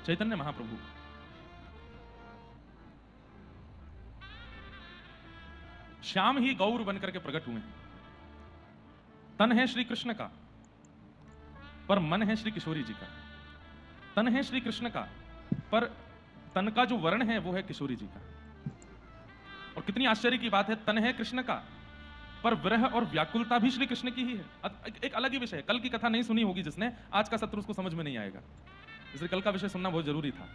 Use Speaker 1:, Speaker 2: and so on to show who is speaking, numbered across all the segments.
Speaker 1: चैतन्य महाप्रभु श्याम ही गौर बनकर के प्रकट हुए हैं। तन है श्री कृष्ण का, पर मन है श्री किशोरी जी का। तन है श्री कृष्ण का, पर तन का जो वर्ण है वो है किशोरी जी का। और कितनी आश्चर्य की बात है, तन है कृष्ण का, पर विरह और व्याकुलता भी श्री कृष्ण की ही है। एक अलग ही विषय है। कल की कथा नहीं सुनी होगी जिसने, आज का सत्र उसको समझ में नहीं आएगा, इसलिए कल का विषय सुनना बहुत जरूरी था।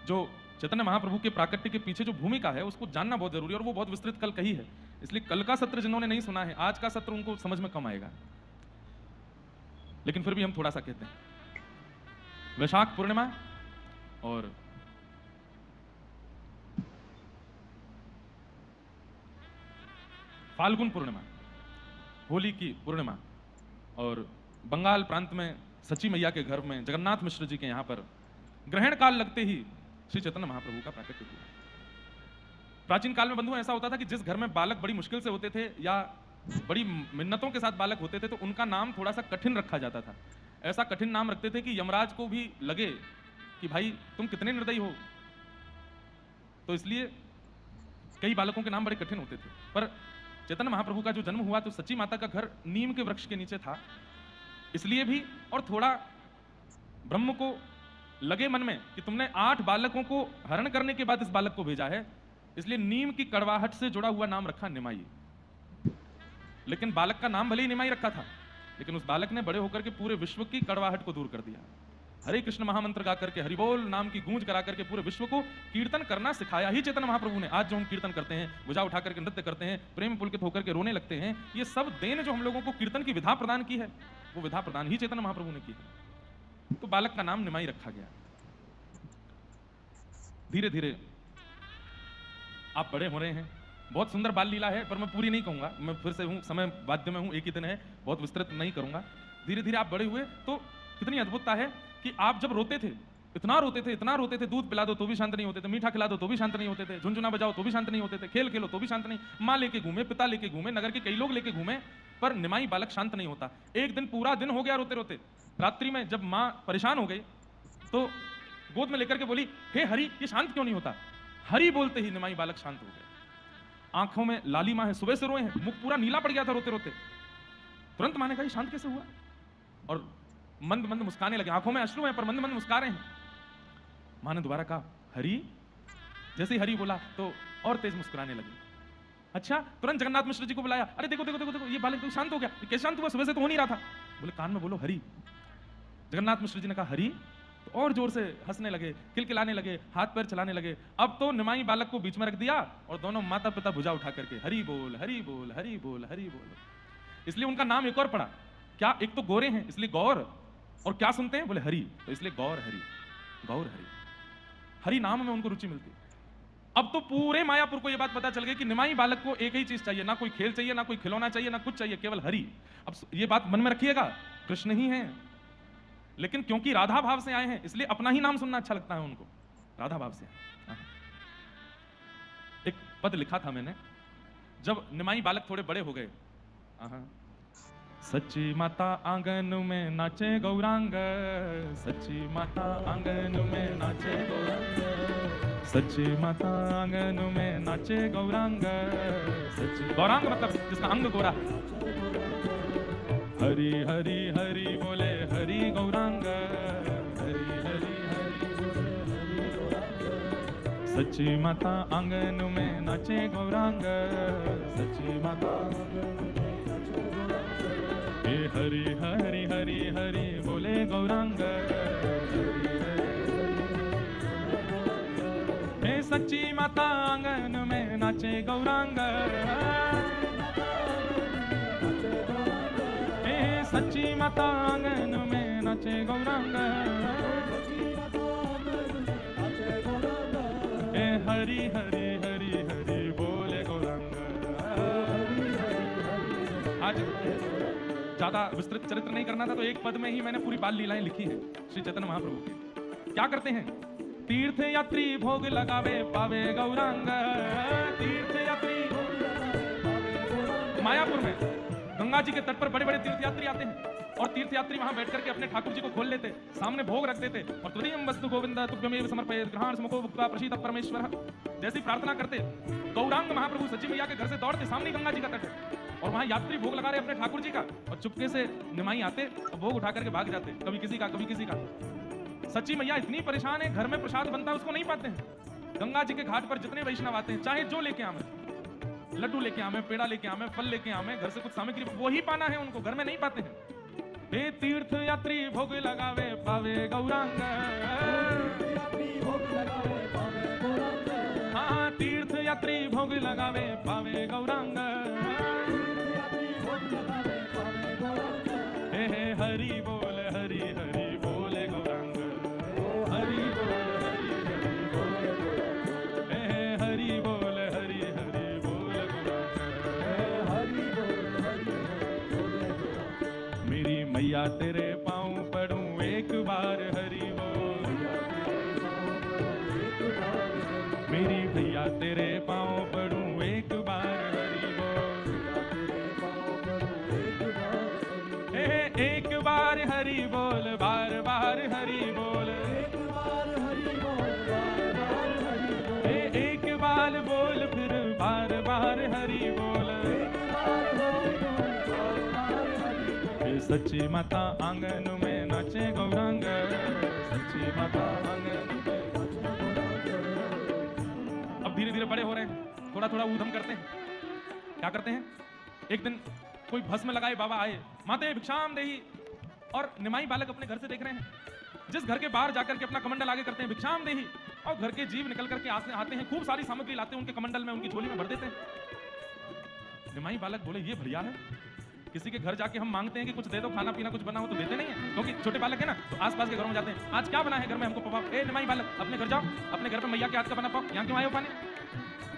Speaker 1: जो चैतन्य महाप्रभु के प्राकट्य के पीछे जो भूमिका है उसको जानना बहुत जरूरी है, और वो बहुत विस्तृत कल कही है। इसलिए कल का सत्र जिन्होंने नहीं सुना है, आज का सत्र उनको समझ में कम आएगा, लेकिन फिर भी हम थोड़ा सा कहते हैं। वैशाख पूर्णिमा और फाल्गुन पूर्णिमा, होली की पूर्णिमा, और बंगाल प्रांत में सची मैया के घर में जगन्नाथ मिश्र जी के यहां पर ग्रहण काल लगते ही श्री चैतन्य महाप्रभु का प्राकट्य हुआ। प्राचीन काल में बंधु ऐसा होता था कि जिस घर में बालक बड़ी मुश्किल से होते थे या बड़ी मिन्नतों के साथ बालक होते थे, तो उनका नाम थोड़ा सा कठिन रखा जाता था। ऐसा कठिन नाम रखते थे कि यमराज को भी लगे कि भाई तुम कितने निर्दयी हो। तो इसलिए कई बालकों के नाम बड़े कठिन होते थे। पर चैतन्य महाप्रभु का जो जन्म हुआ तो सच्ची माता का घर नीम के वृक्ष के नीचे था, इसलिए भी, और थोड़ा ब्रह्म को लगे मन में कि तुमने 8 बालकों को हरण करने के बाद इस बालक को भेजा है, इसलिए नीम की कड़वाहट से जुड़ा हुआ नाम रखा निमाई। लेकिन बालक का नाम भले ही निमाई रखा था, लेकिन उस बालक ने बड़े होकर के पूरे विश्व की कड़वाहट को दूर कर दिया। हरे कृष्ण महामंत्र गा करके, हरिबोल नाम की गूंज करा करके पूरे विश्व को कीर्तन करना सिखाया ही चैतन्य महाप्रभु ने। आज जो हम कीर्तन करते हैं, भुजा उठा करके नृत्य करते हैं, प्रेम पुलकित होकर के रोने लगते हैं, ये सब देन जो हम लोगों को कीर्तन की विधा प्रदान की है, वो विधा प्रदान ही चैतन्य महाप्रभु ने की है। तो बालक का नाम निमाई रखा गया। धीरे धीरे आप बड़े हो रहे हैं। बहुत सुंदर बाल लीला है, पर मैं पूरी नहीं कहूंगा, मैं फिर से हूं, समय वाद्य में हूं, एक ही दिन है, बहुत विस्तृत नहीं करूंगा। धीरे धीरे आप बड़े हुए तो कितनी अद्भुतता है कि आप जब रोते थे, इतना रोते थे, दूध पिला दो तो भी शांत नहीं होते थे, मीठा खिला दो तो भी शांत नहीं होते थे, झुनझुना बजाओ तो भी शांत नहीं होते थे, खेल खेलो तो भी शांत नहीं, माँ लेके घूमे, पिता लेके घूमे, नगर के कई लोग लेके घूमे, पर निमाई बालक शांत नहीं होता। एक दिन पूरा दिन हो गया रोते रोते। रात्रि में जब माँ परेशान हो गई तो गोद में लेकर के बोली, हे हरि, ये शांत क्यों नहीं होता? हरि बोलते ही निमाई बालक शांत हो गए। आंखों में लालिमा है, सुबह से रोए हैं, मुख पूरा नीला पड़ गया था रोते रोते। तुरंत माँ ने कहा, शांत कैसे हुआ? और मंद मंद मुस्काने लगे, आंखों में अश्रु हैं पर मंद मंद मुस्का रहे हैं। माँ ने दोबारा कहा, हरि। जैसे ही हरि बोला तो और तेज मुस्कुराने लगे। अच्छा, तुरंत जगन्नाथ मिश्र जी को बुलाया, अरे देखो देखो देखो देखो, ये बालक तो शांत हो गया, कैसे शांत हुआ? सुबह से तो हो नहीं रहा था। बोले, कान में बोलो हरि। जगन्नाथ मिश्र जी ने कहा हरि, तो और जोर से हंसने लगे, किलकिलाने लगे, हाथ पैर चलाने लगे। अब तो निमाई बालक को बीच में रख दिया और दोनों माता पिता भुजा उठा करके हरि बोल हरि बोल हरि बोल हरि बोल। इसलिए उनका नाम एक और पड़ा, क्या? एक तो गोरे हैं इसलिए गौर, और क्या सुनते हैं? बोले हरि, तो इसलिए गौर हरि, गौर हरि। हरि नाम में उनको रुचि मिलती। अब तो पूरे मायापुर को यह बात पता चल गई कि निमाई बालक को एक ही चीज चाहिए, ना कोई खेल चाहिए, ना कोई खिलौना चाहिए, ना कुछ चाहिए, केवल हरि। अब ये बात मन में रखिएगा, कृष्ण ही है, लेकिन क्योंकि राधा भाव से आए हैं इसलिए अपना ही नाम सुनना अच्छा लगता है उनको, राधा भाव से। एक पद लिखा था मैंने, जब निमाई बालक थोड़े बड़े हो गए। सच्ची माता आंगन में नाचे गौरांग, सच्ची माता आंगन में नाचे गौरांग, सच्ची माता आंगन में नाचे गौरांग। सच्ची गौरांग मतलब जिसका अंग गोरा। हरि हरि हरि बोले हरि गौरांग, हरि हरि हरि बोले हरि गौरांग। सच्ची माता आंगन में नाचे गौरांग, सच्ची माता हरि हरि हरि हरि बोले गौरांग। हे सच्ची माता आंगन में नाचे गौरांग, हे सच्ची माता आंगन में नाचे गौरांग। हे हरि हरि हरि हरि बोले गौरांग। आज ज्यादा विस्तृत चरित्र नहीं करना था तो एक पद में ही मैंने पूरी बाल लीलाएं लिखी है श्री चैतन्य महाप्रभु की। क्या करते हैं? तीर्थ यात्री भोग लगावे पावे गौरांग। तीर्थ यात्री मायापुर में गंगा जी के तट पर बड़े बड़े तीर्थ यात्री आते हैं, और तीर्थयात्री वहां बैठ करके अपने ठाकुर जी को खोल लेते, सामने भोग रख देते और त्वदीयं वस्तु गोविंद तुभ्यमेव समर्पयेत् ग्रहाण समको भुक्त्वा प्रसीद परमेश्वर। जैसी प्रार्थना करते गौरांग महाप्रभु सच्ची मैया के घर से दौड़ते, सामने गंगा जी का तट है और वहां यात्री भोग लगा रहे अपने ठाकुर जी का और चुपके से निमाई आते और भोग उठा करके भाग जाते, कभी किसी का कभी किसी का। सच्ची मैया इतनी परेशान है, घर में प्रसाद बनता है उसको नहीं पाते हैं। गंगा जी के घाट पर जितने वैष्णव आते हैं, चाहे जो लेके आवे, लड्डू लेके आवे, पेड़ा लेके आवे, फल लेके आवे, घर से कुछ सामग्री वो ही पाना है उनको, घर में नहीं पाते हैं। हे तीर्थ यात्री भोग लगावे पावे गौरांग, हाँ तीर्थ यात्री भोग लगावे पावे गौरांग। हे हरि बोल हरि हरि बोल गौरांग, हरि बोल हरि हरि बोल, हे हरि बोल हरि हरि बोल गौरांग, हरि बोल हरि हरि। मेरी मैया तेरे पाँव पड़ूं एक बार हरि बोल, मेरी भैया तेरे पाँव पड़ूं एक बार हरि बोल, एक बार हरि बोल बार बार हरि बोल, एक बार बोल फिर बार बार हरि बोल। सच्ची माता आंगन में नाचे गौरांग, सच्ची माता आंगन में। अब धीरे धीरे बड़े हो रहे हैं, थोड़ा थोड़ा ऊधम करते हैं। क्या करते हैं, एक दिन कोई भस्म लगाए बाबा आए, माते भिक्षाम देही, और निमाई बालक अपने घर से देख रहे हैं, जिस घर के बाहर जाकर के अपना कमंडल आगे करते हैं भिक्षाम देही, और घर के जीव निकल करके आते हैं, खूब सारी सामग्री लाते हैं, उनके कमंडल में उनकी झोली में भर देते हैं। निमाई बालक बोले ये बढ़िया है, किसी के घर जाके हम मांगते हैं कि कुछ दे दो, खाना पीना कुछ बना हो तो देते नहीं है, क्योंकि छोटे बालक है ना, तो आसपास के घरों में जाते हैं, आज क्या बना है घर में हमको पकाओ। ए निमाई बालक अपने घर जाओ, अपने घर पे मैया के हाथ का बना पाओ, यहाँ क्यों आए हो पानी।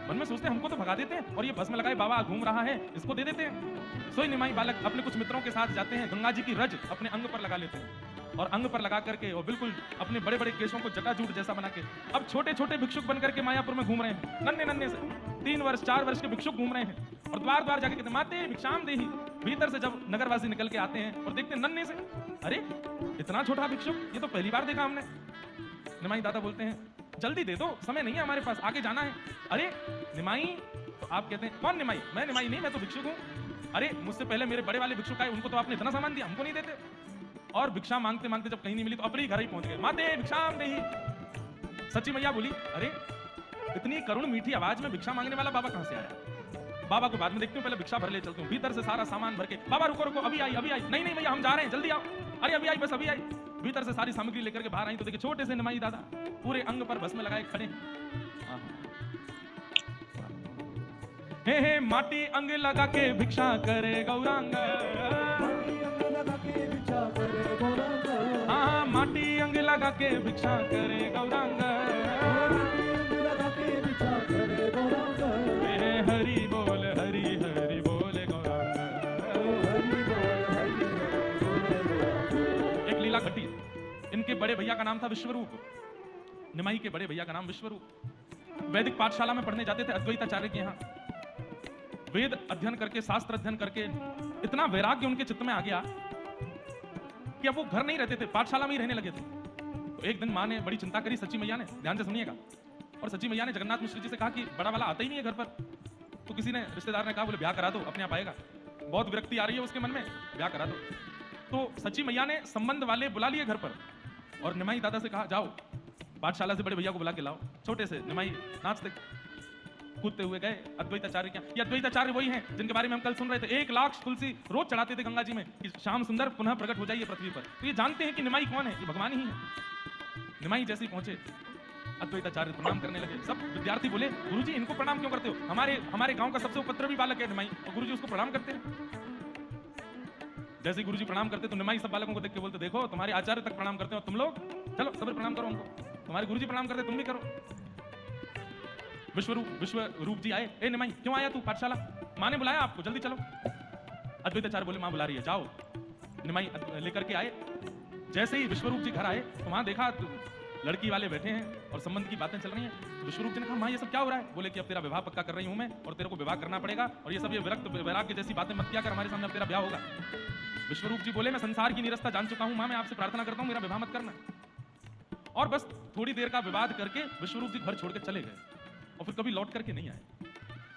Speaker 1: मन में सोचते हैं हमको तो भगा देते हैं, और ये भस्म लगाए बाबा घूम रहा है इसको दे देते हैं। सोई निमाई बालक अपने कुछ मित्रों के साथ जाते हैं, गंगा जी की रज अपने अंग पर लगा लेते हैं, और अंग पर लगा करके और बिल्कुल अपने बड़े बड़े केशों को जटाजूट जैसा बना के अब छोटे छोटे भिक्षुक बन करके मायापुर में घूम रहे हैं, नन्हे नन्हे से 3 वर्ष 4 वर्ष के भिक्षुक घूम रहे हैं, और द्वार द्वार जाके कहते माते भिक्षाम देही। भीतर से जब नगरवासी निकल के आते हैं और देखते हैं नन्हे से, अरे इतना छोटा भिक्षुक, ये तो पहली बार देखा हमने। निमाई दादा बोलते हैं जल्दी दे दो, समय नहीं है हमारे पास, आगे जाना है। अरे निमाई, तो आप कहते हैं कौन निमाई, मैं निमाई नहीं, मैं तो भिक्षुक हूँ। अरे मुझसे पहले मेरे बड़े वाले भिक्षुक आए, उनको तो आपने इतना सामान दिया, हमको नहीं देते। और भिक्षा मांगते मांगते जब कहीं नहीं मिली तो अपने घर ही पहुंच गए, माते भिक्षाम देही। सच्ची मैया बोली अरे इतनी करुण मीठी आवाज में भिक्षा मांगने वाला बाबा कहां से आया। बाबा को बाद में देखती हूँ, पहले भिक्षा भर ले चलती हूँ। भीतर से सारा सामान भर के, बाबा रुको रुको, अभी आई अभी आई। नहीं नहीं भैया हम जा रहे हैं, जल्दी आओ। अरे अभी आई, बस अभी आई। भीतर से सारी सामग्री लेकर के बाहर आई तो देखिए छोटे से निमाई दादा पूरे अंग पर भस्म लगाए खड़े। हे माटी अंग लगा के भिक्षा करे गौरांग, हाँ माटी अंग लगा के भिक्षा करे गौरांग। हरि बोल हरि हरि बोल गौरांग। एक लीला घटी, इनके बड़े भैया का नाम था विश्वरूप, निमाई के बड़े भैया का नाम विश्वरूप। वैदिक पाठशाला में पढ़ने जाते थे अद्वैताचार्य के यहाँ। वेद अध्ययन करके, शास्त्र अध्ययन करके इतना वैराग्य उनके चित्त में आ गया कि अब वो घर नहीं रहते थे, पाठशाला में ही रहने लगे थे। तो एक दिन माँ ने बड़ी चिंता करी, सच्ची मैया ने, ध्यान से सुनिएगा। और सच्ची मैया ने जगन्नाथ मिश्र जी से कहा कि बड़ा वाला आता ही नहीं है घर पर। तो किसी ने, रिश्तेदार ने कहा बोले ब्याह करा दो, अपने आप आएगा, बहुत विरक्ति आ रही है उसके मन में, ब्याह करा दो। तो सच्ची मैया ने संबंध वाले बुला लिए घर पर, और निमाई दादा से कहा जाओ पाठशाला से बड़े भैया को बुला के लाओ। छोटे से निमाई नाचते कूदते हुए गए अद्वैताचार्य क्या। ये अद्वैताचार्य वही हैं जिनके बारे में हम कल सुन रहे थे, 1 लाख तुलसी रोज चढ़ाते थे गंगा जी में कि श्याम सुंदर पुनः प्रकट हो जाइए पृथ्वी पर। तो ये जानते हैं कि निमाई कौन है, ये भगवान ही है। निमाई जैसे ही पहुंचे अद्वैताचार्य प्रणाम करने लगे। सब विद्यार्थी बोले गुरुजी इनको प्रणाम क्यों करते हो, हमारे गांव का सबसे उपद्रवी बालक है निमाई, और गुरुजी उसको प्रणाम करते हैं। जैसे ही गुरुजी प्रणाम करते तो निमाई सब बालकों को देख के बोलते देखो तुम्हारे आचार्य तक प्रणाम करते हो, तुम लोग चलो सब प्रणाम करो उनको, तुम्हारे गुरुजी प्रणाम करते तुम भी करो। विश्वरूप जी आए, ए निमाई क्यों आया तू पाठशाला, माँ ने बुलाया आपको, जल्दी चलो। अद्वैताचार्य बोले माँ बुला रही है, जाओ। निमाई लेकर के आए। जैसे ही विश्वरूप जी घर आए तो वहां देखा लड़की वाले बैठे हैं और संबंध की बातें चल रही हैं। विश्वरूप जी ने कहा माँ ये सब क्या हो रहा है। बोले कि अब तेरा विवाह पक्का कर रही हूं मैं, और तेरे को विवाह करना पड़ेगा, और ये सब ये विरक्त वैराग्य जैसी बातें मत किया कर हमारे सामने, अब तेरा ब्याह होगा। विश्वरूप जी बोले, मैं संसार की निरस्ता जान चुका हूं मां, मैं आपसे प्रार्थना करता हूं मेरा विवाह मत करना। और बस थोड़ी देर का विवाद करके विश्वरूप जी घर छोड़ के चले गए और फिर कभी लौट करके नहीं आए।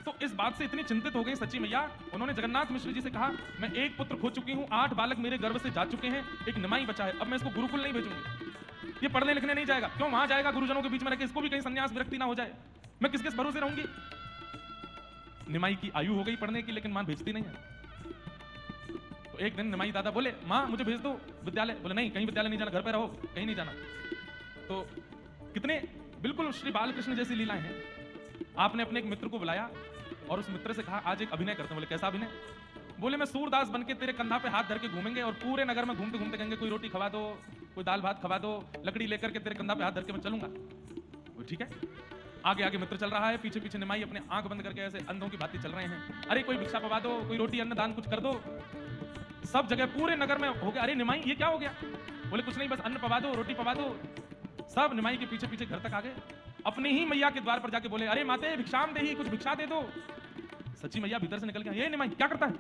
Speaker 1: तो इस बात से इतनी चिंतित हो गई सच्ची मैया, उन्होंने जगन्नाथ मिश्र जी से कहा, मैं एक पुत्र खो चुकी हूं, 8 बालक मेरे गर्भ से जा चुके हैं, एक निमाई बचा है, अब मैं इसको गुरुकुल नहीं भेजूंगी, ये पढ़ने लिखने नहीं जाएगा। क्यों वहां जाएगा गुरुजनों के बीच में रहकर, इसको भी कहीं संन्यास विरक्ति ना हो जाए, मैं किसके भरोसे रहूंगी। निमाई की आयु हो गई पढ़ने की, लेकिन मां भेजती नहीं है। तो एक दिन निमाई दादा बोले, मां मुझे भेज दो विद्यालय। बोले नहीं, कहीं विद्यालय नहीं जाना, घर पे रहो, कहीं नहीं जाना। तो कितने बिल्कुल श्री बालकृष्ण जैसी लीलाएं हैं। आपने अपने एक मित्र को बुलाया और उस मित्र से कहा, आज एक अभिनय करते हैं। बोले कैसा अभिनय। बोले मैं सूरदास बनके तेरे कंधा पे हाथ धर के घूमेंगे और पूरे नगर में घूमते घूमते कहेंगे, कोई रोटी खवा दो, कोई दाल भात खवा दो, लकड़ी लेकर के तेरे कंधा पे हाथ धर के मैं चलूंगा। वो ठीक है। आगे आगे मित्र चल रहा है, पीछे पीछे निमाई अपने आंख बंद करके ऐसे अंधों की भांति चल रहे हैं। अरे कोई भिक्षा पवा दो, कोई रोटी अन्न दान कुछ कर दो। सब जगह पूरे नगर में हो गया, अरे निमाई ये क्या हो गया। बोले कुछ नहीं, बस अन्न पवा दो, रोटी पवा दो। सब निमाई के पीछे पीछे घर तक आ गए। अपनी ही मैया के द्वार पर जाके बोले, अरे माते भिक्षाम देही, कुछ भिक्षा दे दो। सच्ची मैया भीतर से निकल गया, ये निमाई क्या करता है,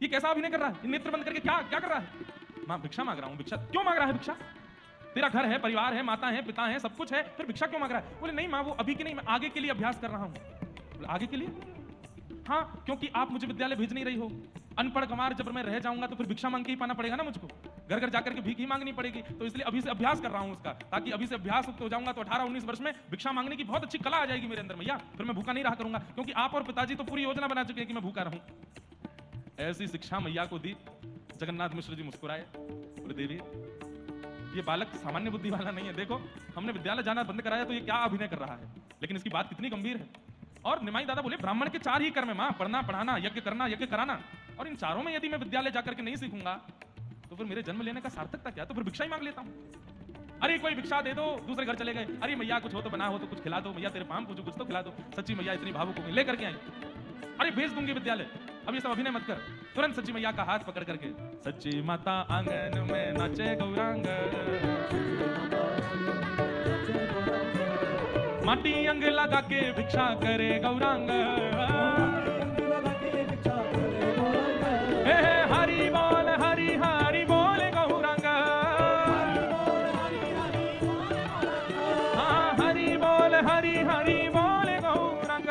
Speaker 1: ये कैसा अभिनय कर रहा है, नेत्र बंद करके क्या क्या कर रहा है। मां भिक्षा मांग रहा हूं। भिक्षा क्यों मांग रहा है भिक्षा, तेरा घर है, परिवार है, माता है, पिता है, सब कुछ है, फिर भिक्षा क्यों मांग रहा है। बोले नहीं मां, वो अभी के नहीं, मैं आगे के लिए अभ्यास कर रहा हूं। बोले आगे के लिए, हाँ क्योंकि आप मुझे विद्यालय भेज नहीं रही हो, अनपढ़ कमार जब मैं रह जाऊंगा तो फिर भिक्षा मांग के ही पाना पड़ेगा ना मुझको, घर घर जाकर के भीख ही मांगनी पड़ेगी। तो इसलिए अभी से अभ्यास कर रहा हूं उसका, ताकि अभी से अभ्यास हो जाऊंगा तो 18-19 वर्ष में भिक्षा मांगने की बहुत अच्छी कला आ जाएगी मेरे अंदर मैया, फिर मैं भूखा नहीं रहा करूंगा। क्योंकि आप और पिताजी तो पूरी योजना बना चुके हैं कि मैं भूखा रहूं। ऐसी शिक्षा मैया को दी। जगन्नाथ मिश्र जी मुस्कुराए, बोले देवी ये बालक सामान्य बुद्धि वाला नहीं है, देखो हमने विद्यालय जाना बंद कराया तो ये क्या अभिनय कर रहा है, लेकिन इसकी बात कितनी गंभीर है। और निमाई दादा बोले, ब्राह्मण के 4 ही कर्म है मां, पढ़ना, पढ़ाना, यज्ञ करना, यज्ञ कराना, और इन चारों में यदि मैं विद्यालय जाकर के नहीं सीखूंगा तो फिर मेरे जन्म लेने का सार्थकता क्या, तो फिर भिक्षा ही मांग लेता हूं। अरे कोई भिक्षा दे दो, दूसरे घर चले गए, अरे मैया कुछ हो तो बना हो तो कुछ खिला दो, मैया तेरे पाम पूजो कुछ तो खिला दो। सच्ची मैया इतनी भावुक हो गई, लेकर के आई, अरे भेज दूंगी विद्यालय, अब ये सब अभिनय मत कर। तुरंत सच्ची मैया का हाथ पकड़ करके, सच्ची माता आंगन में नाचे गौरांग, माटी अंग लगा के भिक्षा करे गौरांग, हरि बोल हरि हरि बोल गौरांग, हाँ हरि बोल हरि हरि बोल गौरांग,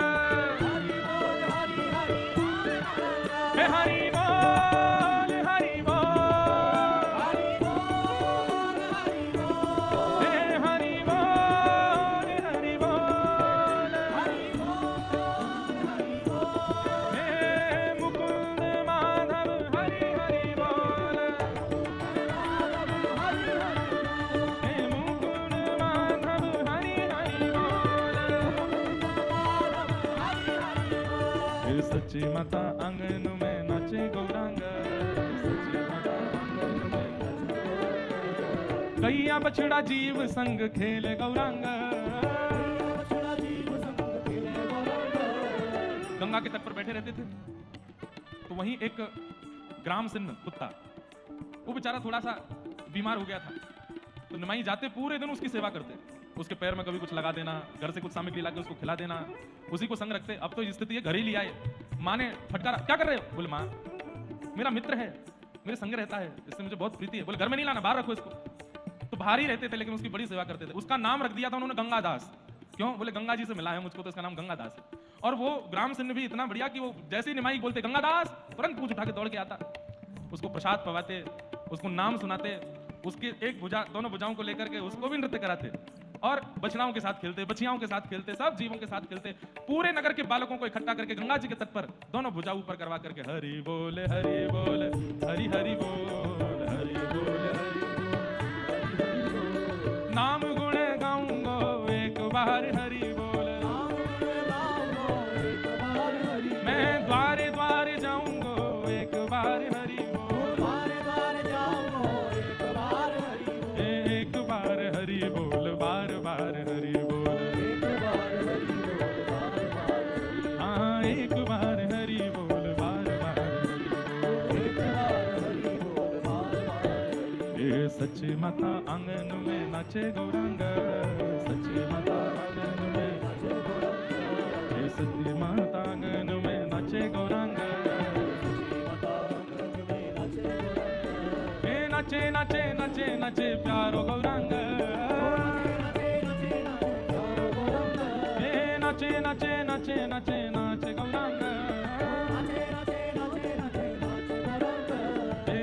Speaker 1: हरि बोल हरि बोल, हरि बोल हरि बोल, मुकुंद माधव हरि हरि बोल, मुकुंद माधव हरि हरि बोल। सच्ची माता आंगन में नाचे गौरांग, सच्ची माता आंगन में नाचे, गैया बछड़ा जीव संग खेले गौरांग। गंगा के तट पर बैठे रहते थे तो वहीं एक ग्राम सिंह कुत्ता, वो बेचारा थोड़ा सा बीमार हो गया था। तो निमाई जाते पूरे दिन उसकी सेवा करते, उसके पैर में कभी कुछ लगा देना, घर से कुछ सामग्री लाके उसको खिला देना, उसी को संग रखते। अब तो स्थिति है घर ही ले आए। माँ ने फटकारा, क्या कर रहे हो। बोले माँ मेरा मित्र है, मेरे संग रहता है, इससे मुझे बहुत प्रीति है। बोले घर में नहीं लाना, बाहर रखो इसको। तो बाहर ही रहते थे लेकिन उसकी बड़ी सेवा करते थे। उसका नाम रख दिया था उन्होंने गंगादास। क्यों। बोले गंगा जी से मिला है मुझको तो इसका नाम गंगादास है। और वो ग्राम सिंह भी इतना बढ़िया कि वो जैसे ही निमाई बोलते गंगादास, तुरंत पूछ उठा के दौड़ के आता, उसको प्रसाद पवाते, उसको नाम सुनाते, उसके एक भुजा दोनों भुजाओं को लेकर के उसको भी नृत्य कराते, और बछड़ाओं के साथ खेलते, बछियाओं के साथ खेलते, सब जीवों के साथ खेलते। पूरे नगर के बालकों को इकट्ठा करके गंगा जी के तट पर दोनों भुजा ऊपर करवा करके हरि बोल हरि बोल, हरि हरि बोल, हरि बोल हरि, नाम गुण गाऊंगो एक बार हरि बोल, मैं द्वारे द्वारे जाऊंगो एक बार हरि बोल, एक बार हरि बोल, बार बार हरि बोल, हाँ एक बार हरि बोल, बार बार। ये सच्ची माता आंगन में नाचे गौरांग, सच्ची माता आंगन में नाचे गौरांग, ये सच्ची माता आंगन में नाचे गौरांग, नाचे प्यारो गौरांग, नाचे नाचे नाचे नाचे नाचे गौरांग,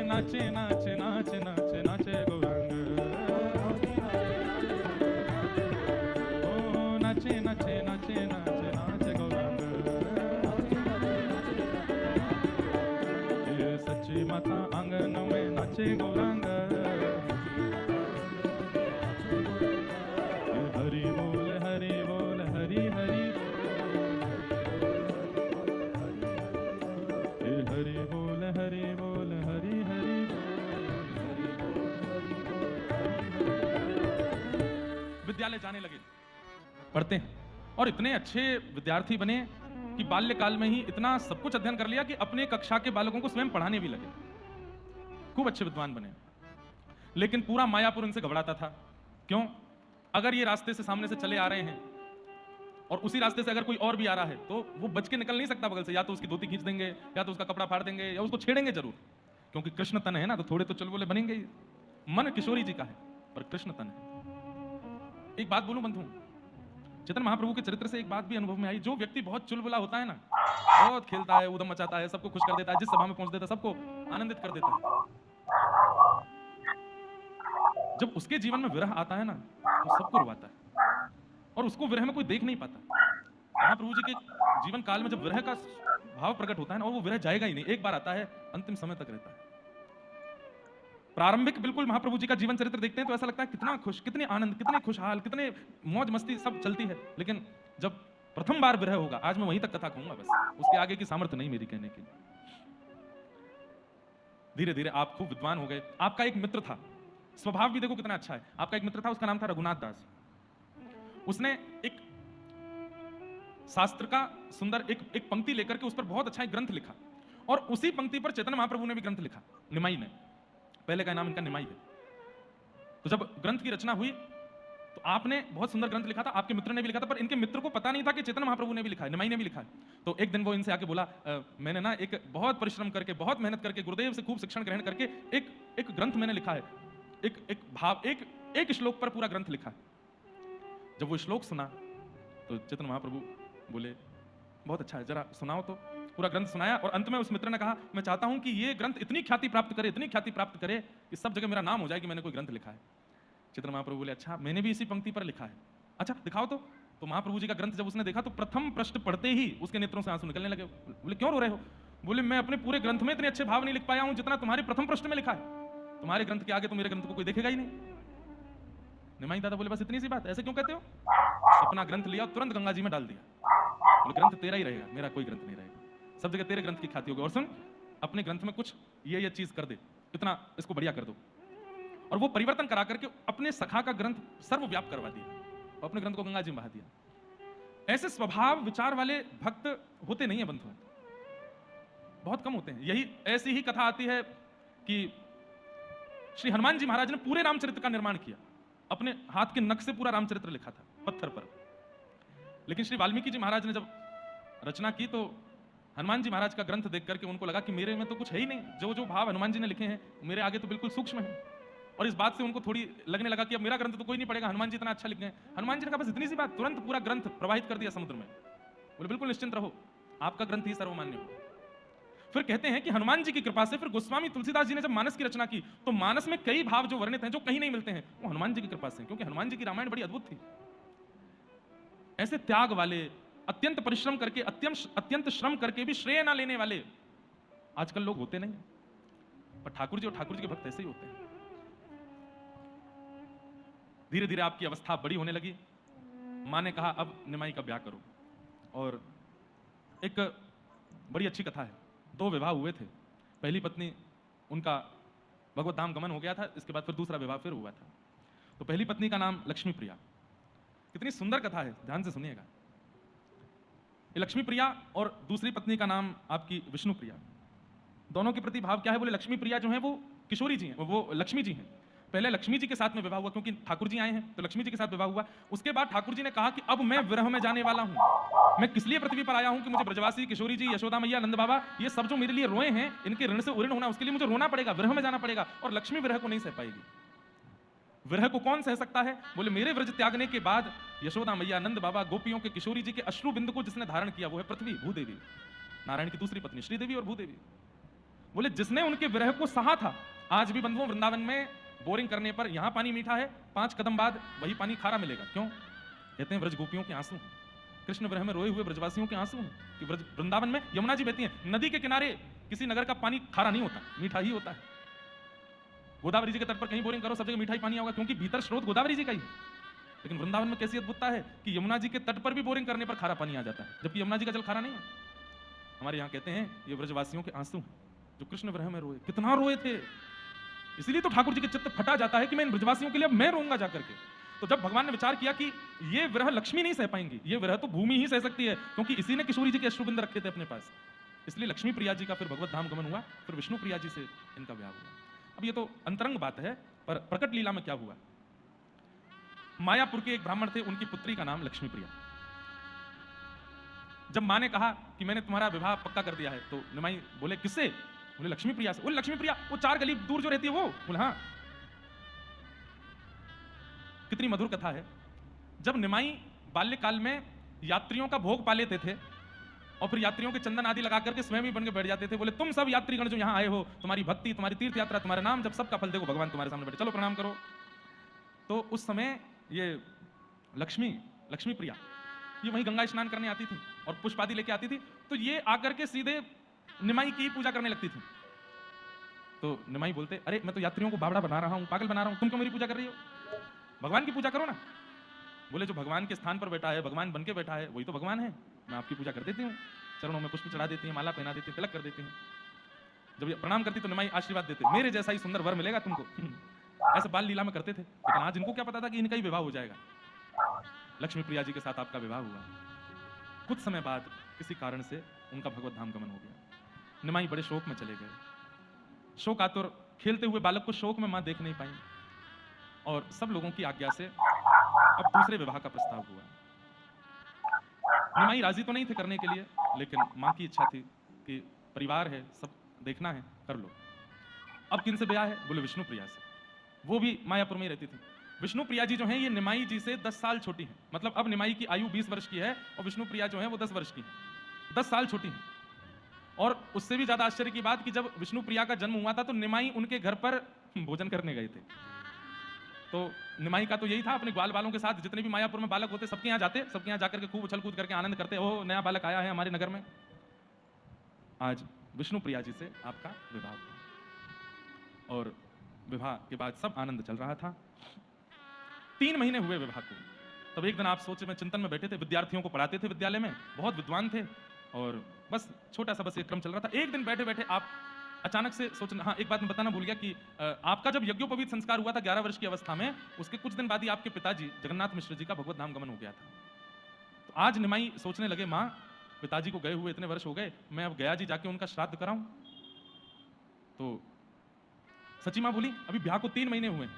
Speaker 1: नाचे नाचे नाचे नाचे नाचे गौरांग, ओ नाचे नाचे नाचे नाचे नाचे गौरांग, ये सच्ची माता आंगन में नाचे गौरांग, हरि बोल हरि बोल हरि हरि, हरि बोल हरि बोल हरि हरि, विद्यालय जाने लगे, पढ़ते हैं और इतने अच्छे विद्यार्थी बने कि बाल्यकाल में ही इतना सब कुछ अध्ययन कर लिया कि अपने कक्षा के बालकों को स्वयं पढ़ाने भी लगे, खूब अच्छे विद्वान बने। लेकिन पूरा मायापुर इनसे घबराता था। क्यों? अगर ये रास्ते से सामने से चले आ रहे हैं और उसी रास्ते से अगर कोई और भी आ रहा है तो वो बच के निकल नहीं सकता बगल से, या तो उसकी धोती खींच देंगे, या तो उसका कपड़ा फाड़ देंगे, या उसको छेड़ेंगे जरूर, क्योंकि कृष्ण तन है ना, तो थोड़े तो चुलबुले बनेंगे ही। मन किशोरी जी का है पर कृष्ण तन है। एक बात बोलूं बंधु, चैतन्य महाप्रभु के चरित्र से एक बात भी अनुभव में आई, जो व्यक्ति बहुत चुलबुला होता है ना, बहुत खेलता है, उदम मचाता है, सबको खुश कर देता है, जिस सभा में पहुंच देता है सबको आनंदित कर देता है, जब उसके जीवन में विरह आता है ना तो सबको रुवाता है, और उसको विरह में कोई देख नहीं पाता। महाप्रभु जी के जीवन काल में जब विरह का भाव प्रकट होता है ना, और वो विरह जाएगा ही नहीं, एक बार आता है, अंतिम समय तक रहता है। प्रारंभिक बिल्कुल महाप्रभु जी का जीवन चरित्र देखते हैं तो ऐसा लगता है कितना खुश, कितने आनंद, कितने खुशहाल, कितने मौज मस्ती सब चलती है। लेकिन जब प्रथम बार विरह होगा, आज मैं वहीं तक कथा कहूंगा बस, उसके आगे की सामर्थ्य नहीं मेरी कहने की। धीरे धीरे आप खूब विद्वान हो गए। आपका एक मित्र था, स्वभाव भी देखो कितना अच्छा है। आपका एक मित्र था, उसका नाम था रघुनाथ दास। उसने एक शास्त्र का सुंदर एक पंक्ति लेकर के उस पर बहुत अच्छा एक ग्रंथ लिखा, और उसी पंक्ति पर चैतन्य महाप्रभु ने भी ग्रंथ लिखा, निमाई ने। पहले का नाम इनका निमाई है। तो जब ग्रंथ की रचना हुई तो आपने बहुत सुंदर ग्रंथ लिखा था, आपके मित्र ने भी लिखा था, पर इनके मित्र को पता नहीं था कि चैतन्य महाप्रभु ने भी लिखा है, निमाई ने भी लिखा है। तो एक दिन वो इनसे आके बोला, मैंने ना एक बहुत परिश्रम करके, बहुत मेहनत करके, गुरुदेव से खूब शिक्षण ग्रहण करके एक ग्रंथ मैंने लिखा है, एक श्लोक पर पूरा ग्रंथ लिखा है। जब वो श्लोक सुना तो चैतन्य महाप्रभु बोले, बहुत अच्छा है, जरा सुनाओ। तो पूरा ग्रंथ सुनाया, और अंत में उस मित्र ने कहा, मैं चाहता हूं कि ये ग्रंथ इतनी ख्याति प्राप्त करे, इतनी ख्याति प्राप्त करे कि सब जगह मेरा नाम हो जाए कि मैंने कोई ग्रंथ लिखा है। चैतन्य महाप्रभु बोले, अच्छा, मैंने भी इसी पंक्ति पर लिखा है, अच्छा दिखाओ। तो महाप्रभु जी का ग्रंथ जब उसने देखा तो प्रथम पृष्ठ पढ़ते ही उसके नेत्रों से आंसू निकलने लगे। बोले, क्यों रो रहे हो? बोले, मैं अपने पूरे ग्रंथ में इतने अच्छे भाव नहीं लिख पाया हूं जितना तुम्हारे प्रथम पृष्ठ में लिखा है। तुम्हारे ग्रंथ के आगे तो मेरे ग्रंथ को कोई देखेगा ही नहीं। निमाई दादा बोले, बस इतनी सी बात, ऐसे क्यों कहते हो? अपना ग्रंथ लिया, तुरंत गंगा जी में डाल दिया। बोले, ग्रंथ तेरा ही रहेगा, मेरा कोई ग्रंथ नहीं रहेगा, सब जगह तेरे ग्रंथ की ख्याति होगी। और सुन, अपने ग्रंथ में कुछ ये चीज कर दे, इतना इसको बढ़िया कर दो। और वो परिवर्तन करा करके अपने सखा का ग्रंथ सर्वव्याप करवा दिया, और अपने ग्रंथ को गंगा जी में बहा दिया। ऐसे स्वभाव विचार वाले भक्त होते नहीं है बंधु, बहुत कम होते हैं। यही ऐसी ही कथा आती है कि श्री हनुमान जी महाराज ने पूरे रामचरित्र का निर्माण किया, अपने हाथ के नख से पूरा रामचरित्र लिखा था पत्थर पर। लेकिन श्री वाल्मीकि जी महाराज ने जब रचना की तो हनुमान जी महाराज का ग्रंथ देख करके उनको लगा कि मेरे में तो कुछ है ही नहीं, जो जो भाव हनुमान जी ने लिखे हैं मेरे आगे तो बिल्कुल सूक्ष्म है। और इस बात से उनको थोड़ी लगने लगा कि अब मेरा ग्रंथ तो कोई नहीं पढ़ेगा, हनुमान जी इतना अच्छा लिख गए। हनुमान जी ने कहा, बस इतनी सी बात, तुरंत पूरा ग्रंथ प्रवाहित कर दिया समुद्र में। बोले, बिल्कुल निश्चिंत रहो, आपका ग्रंथ ही सर्वमान्य हो। फिर कहते हैं कि हनुमान जी की कृपा से फिर गोस्वामी तुलसीदास जी ने जब मानस की रचना की तो मानस में कई भाव जो वर्णित हैं, जो कहीं नहीं मिलते हैं, वो हनुमान जी की कृपा से, क्योंकि हनुमान जी की रामायण बड़ी अद्भुत थी। ऐसे त्याग वाले, अत्यंत परिश्रम करके, अत्यंत श्रम करके भी श्रेय ना लेने वाले आजकल लोग होते नहीं, पर ठाकुर जी और ठाकुर जी के भक्त ऐसे ही होते हैं। धीरे धीरे आपकी अवस्था बड़ी होने लगी। मां ने कहा, अब निमाई का ब्याह करो। और एक बड़ी अच्छी कथा है, 2 विवाह हुए थे। पहली पत्नी उनका भगवत धाम गमन हो गया था, इसके बाद फिर दूसरा विवाह फिर हुआ था। तो पहली पत्नी का नाम लक्ष्मी प्रिया। कितनी सुंदर कथा है, ध्यान से सुनिएगा। ये लक्ष्मी प्रिया और दूसरी पत्नी का नाम आपकी विष्णु प्रिया। दोनों के प्रति भाव क्या है? बोले, लक्ष्मी प्रिया जो है वो किशोरी जी हैं, वो लक्ष्मी जी हैं। पहले लक्ष्मी जी के साथ में विवाह हुआ, क्योंकि ठाकुर जी आए हैं तो लक्ष्मी जी के साथ विवाह हुआ। उसके बाद ठाकुर जी ने कहा कि अब मैं विरह में जाने वाला हूं, मैं किस लिए पृथ्वी पर आया हूं कि मुझे ब्रजवासी, किशोरी जी, यशोदा मैया, नंद बाबा, ये सब जो मेरे लिए रोए हैं, इनके ऋण से उऋण होना, उसके लिए मुझे रोना पड़ेगा, विरह में जाना पड़ेगा, और लक्ष्मी विरह को नहीं सह पाएगी। विरह को कौन सह सकता है? बोले मेरे व्रज त्यागने के बाद यशोदा मैया, नंद बाबा, गोपियों के, किशोरी जी के अश्रु बिंदु को जिसने धारण किया वो है पृथ्वी, भूदेवी, नारायण की दूसरी पत्नी श्रीदेवी और भूदेवी। बोले जिसने उनके विरह को सहा था, आज भी बंधुओं वृंदावन में बोरिंग करने पर यहां पानी मीठा है, 5 कदम बाद वही पानी खारा मिलेगा। क्यों? कहते हैं व्रज गोपियों के आंसू हैं, कृष्ण विरह में रोए हुए ब्रजवासियों के आंसू हैं कि व्रज वृंदावन में यमुना जी बहती हैं, नदी के किनारे किसी नगर का पानी खारा नहीं होता, मीठा ही होता है। गोदावरी जी के तट पर कहीं बोरिंग करो, सब जगह मीठा ही पानी होगा, क्योंकि भीतर स्रोत गोदावरी जी का ही है। लेकिन वृंदावन में कैसी अद्भुतता है कि यमुना जी के तट पर भी बोरिंग करने पर खारा पानी आ जाता है, जबकि यमुना जी का जल खारा नहीं है। हमारे यहाँ कहते हैं ये व्रजवासियों के आंसू हैं जो कृष्ण विरह में रोए, कितना रोए थे। इसलिए तो ठाकुर जी के चित्त फटा जाता है कि मैं इन ब्रजवासियों के लिए अब मैं रोऊंगा जाकर के। तो जब भगवान ने विचार किया कि ये विरह लक्ष्मी नहीं सह पाएंगी, ये विरह तो भूमि ही सह सकती है, क्योंकि इसी ने किशोरी जी के अश्रुबिंद रखे थे अपने पास, इसलिए लक्ष्मी प्रिया जी का फिर भगवत धाम गमन हुआ, फिर विष्णु प्रिया जी से इनका विवाह हुआ। अब ये तो अंतरंग बात है, पर प्रकट लीला में क्या हुआ? मायापुर के एक ब्राह्मण थे, उनकी पुत्री का नाम लक्ष्मी प्रिया। जब माँ ने कहा कि मैंने तुम्हारा विवाह पक्का कर दिया है, तो निमाई बोले किससे? बोले लक्ष्मी प्रिया से। बोले लक्ष्मी प्रिया वो 4 गली दूर जो रहती है वो? बोले हाँ। कितनी मधुर कथा है। जब निमाई बाल्यकाल में यात्रियों का भोग पा लेते थे और फिर यात्रियों के चंदन आदि लगा करके स्वयं ही बन के बैठ जाते थे, बोले तुम सब यात्रीगण जो यहाँ आए हो, तुम्हारी भक्ति, तुम्हारी तीर्थ यात्रा, तुम्हारा नाम जब सबका फल देखो, भगवान तुम्हारे सामने बैठे, चलो प्रणाम करो। तो उस समय ये लक्ष्मी प्रिया ये वहीं गंगा स्नान करने आती थी और पुष्प आदि लेके आती थी, तो ये आकर के सीधे निमाई की पूजा करने लगती थी। तो निमाई बोलते अरे मैं तो यात्रियों को बावड़ा बना रहा हूँ, पागल बना रहा हूँ, तुम क्यों मेरी पूजा कर रही हो? भगवान की पूजा करो ना। बोले जो भगवान के स्थान पर बैठा है, भगवान बन के बैठा है, वही तो भगवान है, मैं आपकी पूजा कर देती हूँ, चरणों में पुष्प चढ़ा देती है, माला पहना देती है, तिलक कर देती है। जब ये प्रणाम करती तो निमाई आशीर्वाद देते, मेरे जैसा ही सुंदर वर मिलेगा तुमको। ऐसे बाल लीला में करते थे। लेकिन आज इनको क्या पता था कि इनका ही विवाह हो जाएगा। लक्ष्मी प्रिया जी के साथ आपका विवाह हुआ। कुछ समय बाद किसी कारण से उनका भगवत धाम गमन हो गया। निमाई बड़े शोक में चले गए। शोकातुर खेलते हुए बालक को शोक में मां देख नहीं पाई और सब लोगों की आज्ञा से अब दूसरे विवाह का प्रस्ताव हुआ। निमाई राजी तो नहीं थे करने के लिए, लेकिन मां की इच्छा थी कि परिवार है, सब देखना है, कर लो। अब किन से ब्याह है? बोले विष्णु प्रिया से। वो भी मायापुर में ही रहती थी। विष्णु प्रिया जी जो हैं ये निमाई जी से 10 साल छोटी हैं। मतलब अब निमाई की आयु 20 वर्ष की है और विष्णु प्रिया जो है वो 10 वर्ष की है, 10 साल छोटी हैं। और उससे भी ज्यादा आश्चर्य की बात कि जब विष्णु प्रिया का जन्म हुआ था तो निमाई उनके घर पर भोजन करने गए थे। तो निमाई का तो यही था, अपने ग्वाल बालों के साथ जितने भी मायापुर में बालक होते सबके यहाँ जाते, सबके यहाँ जाकर के खूब उछल कूद करके आनंद करते, ओ नया बालक आया है हमारे नगर में। आज विष्णु प्रिया जी से आपका विवाह हुआ और विवाह के बाद सब आनंद चल रहा था। 3 महीने हुए विवाह को। तब एक दिन आप सोचे में चिंतन में बैठे थे, विद्यार्थियों को पढ़ाते थे विद्यालय में, बहुत विद्वान थे और बस छोटा सा बस एक क्रम चल रहा था। एक दिन बैठे बैठे आप अचानक से सोचना, हाँ एक बात मैं बताना भूल गया कि आपका जब यज्ञोपवीत संस्कार हुआ था 11 वर्ष की अवस्था में, उसके कुछ दिन बाद ही आपके पिताजी जगन्नाथ मिश्र जी का भगवत धाम गमन हो गया था। तो आज निमाई सोचने लगे, माँ पिताजी को गए हुए इतने वर्ष हो गए, मैं अब गया जी जाके उनका श्राद्ध कराऊं। तो सची माँ बोली अभी ब्याह को 3 महीने हुए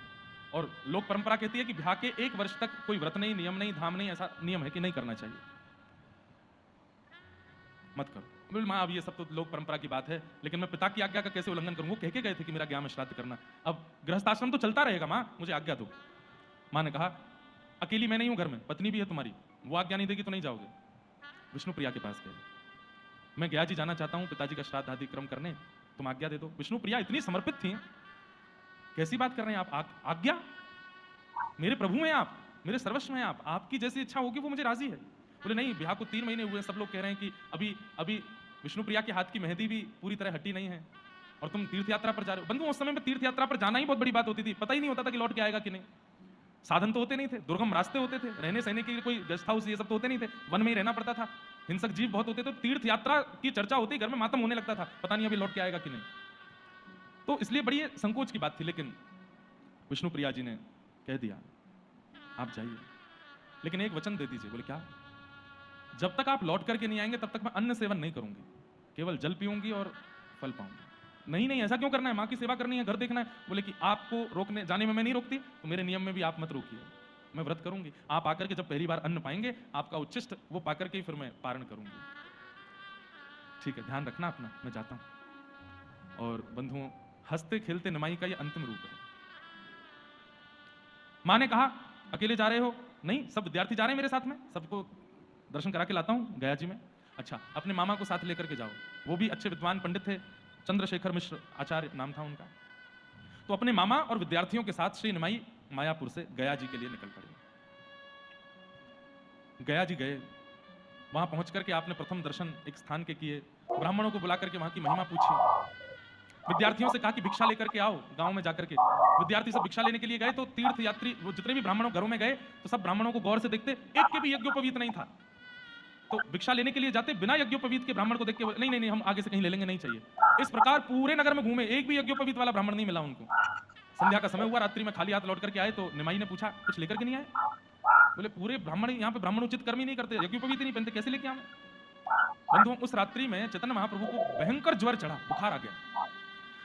Speaker 1: और लोक परंपरा कहती है कि ब्याह के 1 वर्ष तक कोई व्रत नहीं, नियम नहीं, धाम नहीं, ऐसा नियम है कि नहीं करना चाहिए, मत करो। बोले माँ अब ये सब तो लोक परंपरा की बात है, लेकिन मैं पिता की आज्ञा का कैसे उल्लंघन करूँ? वो कह के गए थे कि मेरा ज्ञान में श्राद्ध करना, अब गृहस्थाश्रम तो चलता रहेगा, माँ मुझे आज्ञा दो। माँ ने कहा अकेली मैं नहीं हूँ घर में, पत्नी भी है तुम्हारी, वो आज्ञा नहीं देगी तो नहीं जाओगे। विष्णु प्रिया के पास गए, मैं गया जी जाना चाहता हूँ पिताजी का श्राद्ध आदि क्रम करने, तुम आज्ञा दे दो। विष्णु प्रिया इतनी समर्पित थी, कैसी बात कर रहे हैं आप, आज्ञा? मेरे प्रभु हैं आप, मेरे सर्वस्व हैं आप, आपकी जैसी इच्छा होगी वो मुझे राजी है। बोले नहीं, ब्याह को 3 महीने हुए, सब लोग कह रहे हैं कि अभी विष्णु प्रिया के हाथ की मेहंदी भी पूरी तरह हटी नहीं है और तुम तीर्थ यात्रा पर जा रहे हो। बंधु उस समय में तीर्थ यात्रा पर जाना ही बहुत बड़ी बात होती थी, पता ही नहीं होता था कि लौट के आएगा कि नहीं। साधन तो होते नहीं थे, दुर्गम रास्ते होते थे, रहने सहने के लिए कोई गेस्ट हाउस ये सब तो होते नहीं थे, वन में ही रहना पड़ता था, हिंसक जीव बहुत होते थे। तो तीर्थ यात्रा की चर्चा होती, घर में मातम होने लगता था, पता नहीं अभी लौट के आएगा कि नहीं। तो इसलिए बड़ी संकोच की बात थी, लेकिन विष्णु प्रिया जी ने कह दिया आप जाइए, लेकिन एक वचन दे दीजिए। बोले क्या? जब तक आप लौट करके नहीं आएंगे तब तक मैं अन्न सेवन नहीं करूंगी, केवल जल पीऊंगी और फल पाऊंगी। नहीं ऐसा क्यों करना है, माँ की सेवा करनी है, घर देखना है। बोले कि आपको रोकने जाने में मैं नहीं रोकती, तो मेरे नियम में भी आप मत रोकिए, मैं व्रत करूंगी। आप आकर के जब पहली बार अन्न पाएंगे, आपका उच्छिष्ट वो पाकर के ही फिर मैं पारण करूंगी। ठीक है, ध्यान रखना अपना, मैं जाता हूं। और बंधुओं, हंसते खेलते निमाई का ये अंतिम रूप है। माँ ने कहा अकेले जा रहे हो? नहीं, सब विद्यार्थी जा रहे हैं मेरे साथ में, सबको दर्शन करा के लाता हूँ गया जी में। अच्छा, अपने मामा को साथ लेकर के जाओ, वो भी अच्छे विद्वान पंडित थे, चंद्रशेखर मिश्र आचार्य नाम था उनका। तो अपने मामा और विद्यार्थियों के साथ श्री निमाई मायापुर से गया जी के लिए निकल पड़े। गया जी गए, वहां पहुंच करके आपने प्रथम दर्शन एक स्थान के किए, ब्राह्मणों को बुला करके वहां की महिमा पूछी, विद्यार्थियों से कहा कि भिक्षा लेकर के आओ गांव में जाकर के। विद्यार्थी सब भिक्षा लेने के लिए गए तो तीर्थ यात्री वो जितने भी ब्राह्मणों घरों में गए तो सब ब्राह्मणों को गौर से देखते, एक के भी यज्ञोपवीत नहीं था। तो भिक्षा लेने के लिए जाते, बिना यज्ञोपवीत के ब्राह्मण को देख के नहीं नहीं नहीं हम आगे से कहीं ले लेंगे, नहीं चाहिए। इस प्रकार पूरे नगर में घूमे, एक भी यज्ञोपवीत वाला ब्राह्मण नहीं मिला उनको। संध्या का समय हुआ, रात्रि में खाली हाथ लौट करके आए तो निमाई ने पूछा कुछ लेकर के नहीं आए? बोले पूरे ब्राह्मण यहाँ पे ब्राह्मण उचित कर्म ही नहीं करते, यज्ञोपवीत नहीं पहनते, कैसे लेके आए? बंधुओं, उस रात्रि में चैतन्य महाप्रभु को भयंकर ज्वर चढ़ा, बुखार आ गया।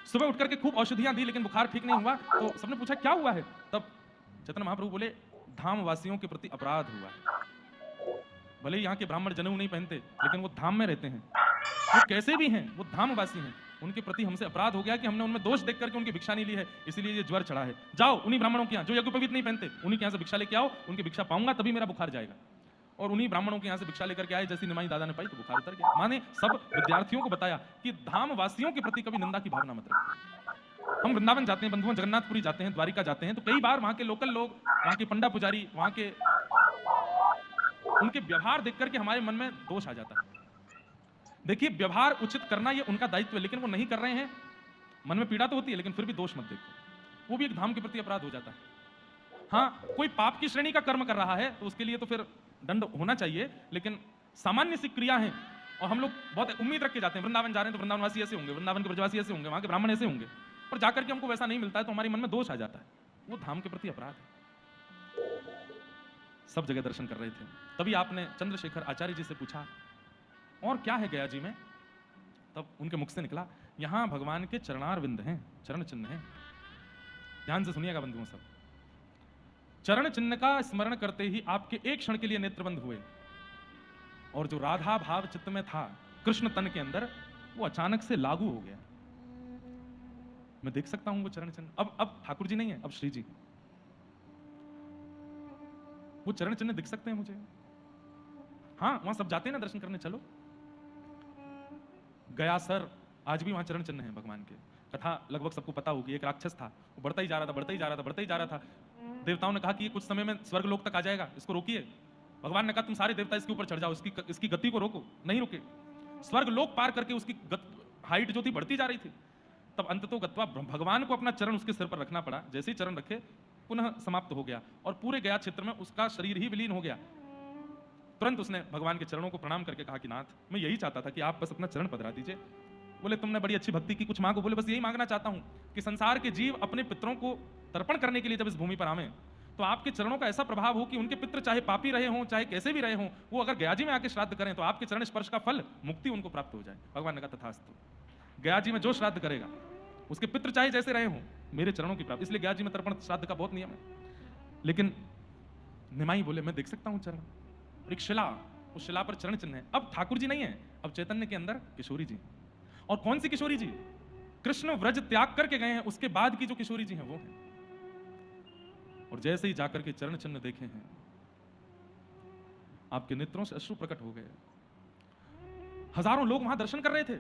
Speaker 1: सुबह उठ करके खूब औषधियां दी लेकिन बुखार ठीक नहीं हुआ। तो सबने पूछा क्या हुआ है? तब चैतन्य महाप्रभु बोले धाम वासियों के प्रति अपराध हुआ है। भले यहाँ के ब्राह्मण जनेऊ नहीं पहनते लेकिन वो धाम में रहते हैं, वो कैसे भी हैं, वो धामवासी हैं, उनके प्रति हमसे अपराध हो गया कि हमने उनमें दोष देख करके उनकी भिक्षा नहीं ली है, इसीलिए ये ज्वर चढ़ा है। जाओ उन्हीं ब्राह्मणों के यहाँ जो यज्ञोपवीत नहीं पहनते, उन्हीं के यहाँ से भिक्षा लेके आओ, उनकी भिक्षा पाऊंगा तभी मेरा बुखार जाएगा। और उन्हीं ब्राह्मणों के यहाँ से भिक्षा लेकर के आए, जैसी निमाई दादा ने पाई तो बुखार उतर गया। माने सब विद्यार्थियों को बताया कि धामवासियों के प्रति कभी निंदा की भावना मत रखो। हम वृंदावन जाते हैं बंधुओं, जगन्नाथपुरी जाते हैं, द्वारिका जाते हैं, तो कई बार वहां के लोकल लोग, वहां के पंडा पुजारी, वहां के उनके व्यवहार देख करके हमारे मन में दोष आ जाता है। देखिए, व्यवहार उचित करना ये उनका दायित्व है, लेकिन वो नहीं कर रहे हैं, मन में पीड़ा तो होती है, लेकिन फिर भी दोष मत देखो, वो भी एक धाम के प्रति अपराध हो जाता है। हाँ, कोई पाप की श्रेणी का कर्म कर रहा है तो उसके लिए तो फिर दंड होना चाहिए, लेकिन सामान्य सी क्रिया है और हम लोग बहुत उम्मीद रख के जाते हैं, वृंदावन जा रहे हैं तो वृंदावनवासी ऐसे होंगे, वृंदावन के ब्रजवासी ऐसे होंगे, वहां के ब्राह्मण ऐसे होंगे, पर जाकर के हमको वैसा नहीं मिलता है तो हमारे मन में दोष आ जाता है, वो धाम के प्रति अपराध है। सब जगह दर्शन कर रहे थे, तभी आपने चंद्रशेखर आचार्य जी से पूछा और क्या है गया जी में? तब उनके मुख से निकला यहां भगवान के चरणारविंद हैं, चरण चिन्ह हैं। ध्यान से सुनिएगा बंधुओं सब, चरण चिन्ह का स्मरण करते ही आपके एक क्षण के लिए नेत्र बंद हुए और जो राधा भाव चित्त में था कृष्ण तन के अंदर, वो अचानक से लागू हो गया। मैं देख सकता हूं वो चरण चिन्ह। अब ठाकुर जी नहीं है, अब श्री जी, वो चरण चिन्ह दिख सकते हैं मुझे। हाँ, वहां सब जाते हैं ना दर्शन करने, चलो। गया सर, आज भी वहां चरण चिन्ह है भगवान के। कथा लगभग सबको पता होगी, एक राक्षस था, वो बढ़ता ही जा रहा था, बढ़ता ही जा रहा था, बढ़ता ही जा रहा था। देवताओं ने कहा कि ये कुछ समय में स्वर्ग लोक तक आ जाएगा, इसको रोकिए। भगवान ने कहा तुम सारे देवता इसके ऊपर चढ़ जाओ, इसकी गति को रोको। नहीं रुके, स्वर्ग लोक पार करके उसकी हाइट जो थी बढ़ती जा रही थी। तब अंततो गत्वा भगवान को अपना चरण उसके सिर पर रखना पड़ा। जैसे ही चरण रखे पुनः समाप्त हो गया और पूरे गया क्षेत्र में उसका शरीर ही विलीन हो गया। तुरंत उसने भगवान के चरणों को प्रणाम करके कहा कि नाथ, मैं यही चाहता था कि आप बस अपना चरण पधरा दीजिए। बोले तुमने बड़ी अच्छी भक्ति की, कुछ मांगो। बोले बस यही मांगना चाहता हूं कि संसार के जीव अपने पितरों को तर्पण करने के लिए जब इस भूमि पर आवे तो आपके चरणों का ऐसा प्रभाव हो कि उनके पितृ चाहे पापी रहे हों, चाहे कैसे भी रहे हों, वो अगर गया जी में आके श्राद्ध करें तो आपके चरण स्पर्श का फल, मुक्ति उनको प्राप्त हो जाए। भगवान ने कहा तथास्तु। गया जी में जो श्राद्ध करेगा उसके पितृ चाहे जैसे रहे हों, मेरे चरणों की प्राप्ति। इसलिए गया जी में तर्पण श्राद्ध का बहुत नियम है। लेकिन निमाई बोले मैं देख सकता हूं चरण, एक शिला, उस शिला पर चरण चिन्ह है। अब ठाकुर जी नहीं है, अब चैतन्य के अंदर किशोरी जी। और कौन सी किशोरी जी? कृष्ण व्रज त्याग करके गए हैं उसके बाद की जो किशोरी जी हैं वो है। और जैसे ही जाकर के चरण चिन्ह देखे हैं, आपके नेत्रों से अश्रु प्रकट हो गए। हजारों लोग वहां दर्शन कर रहे थे,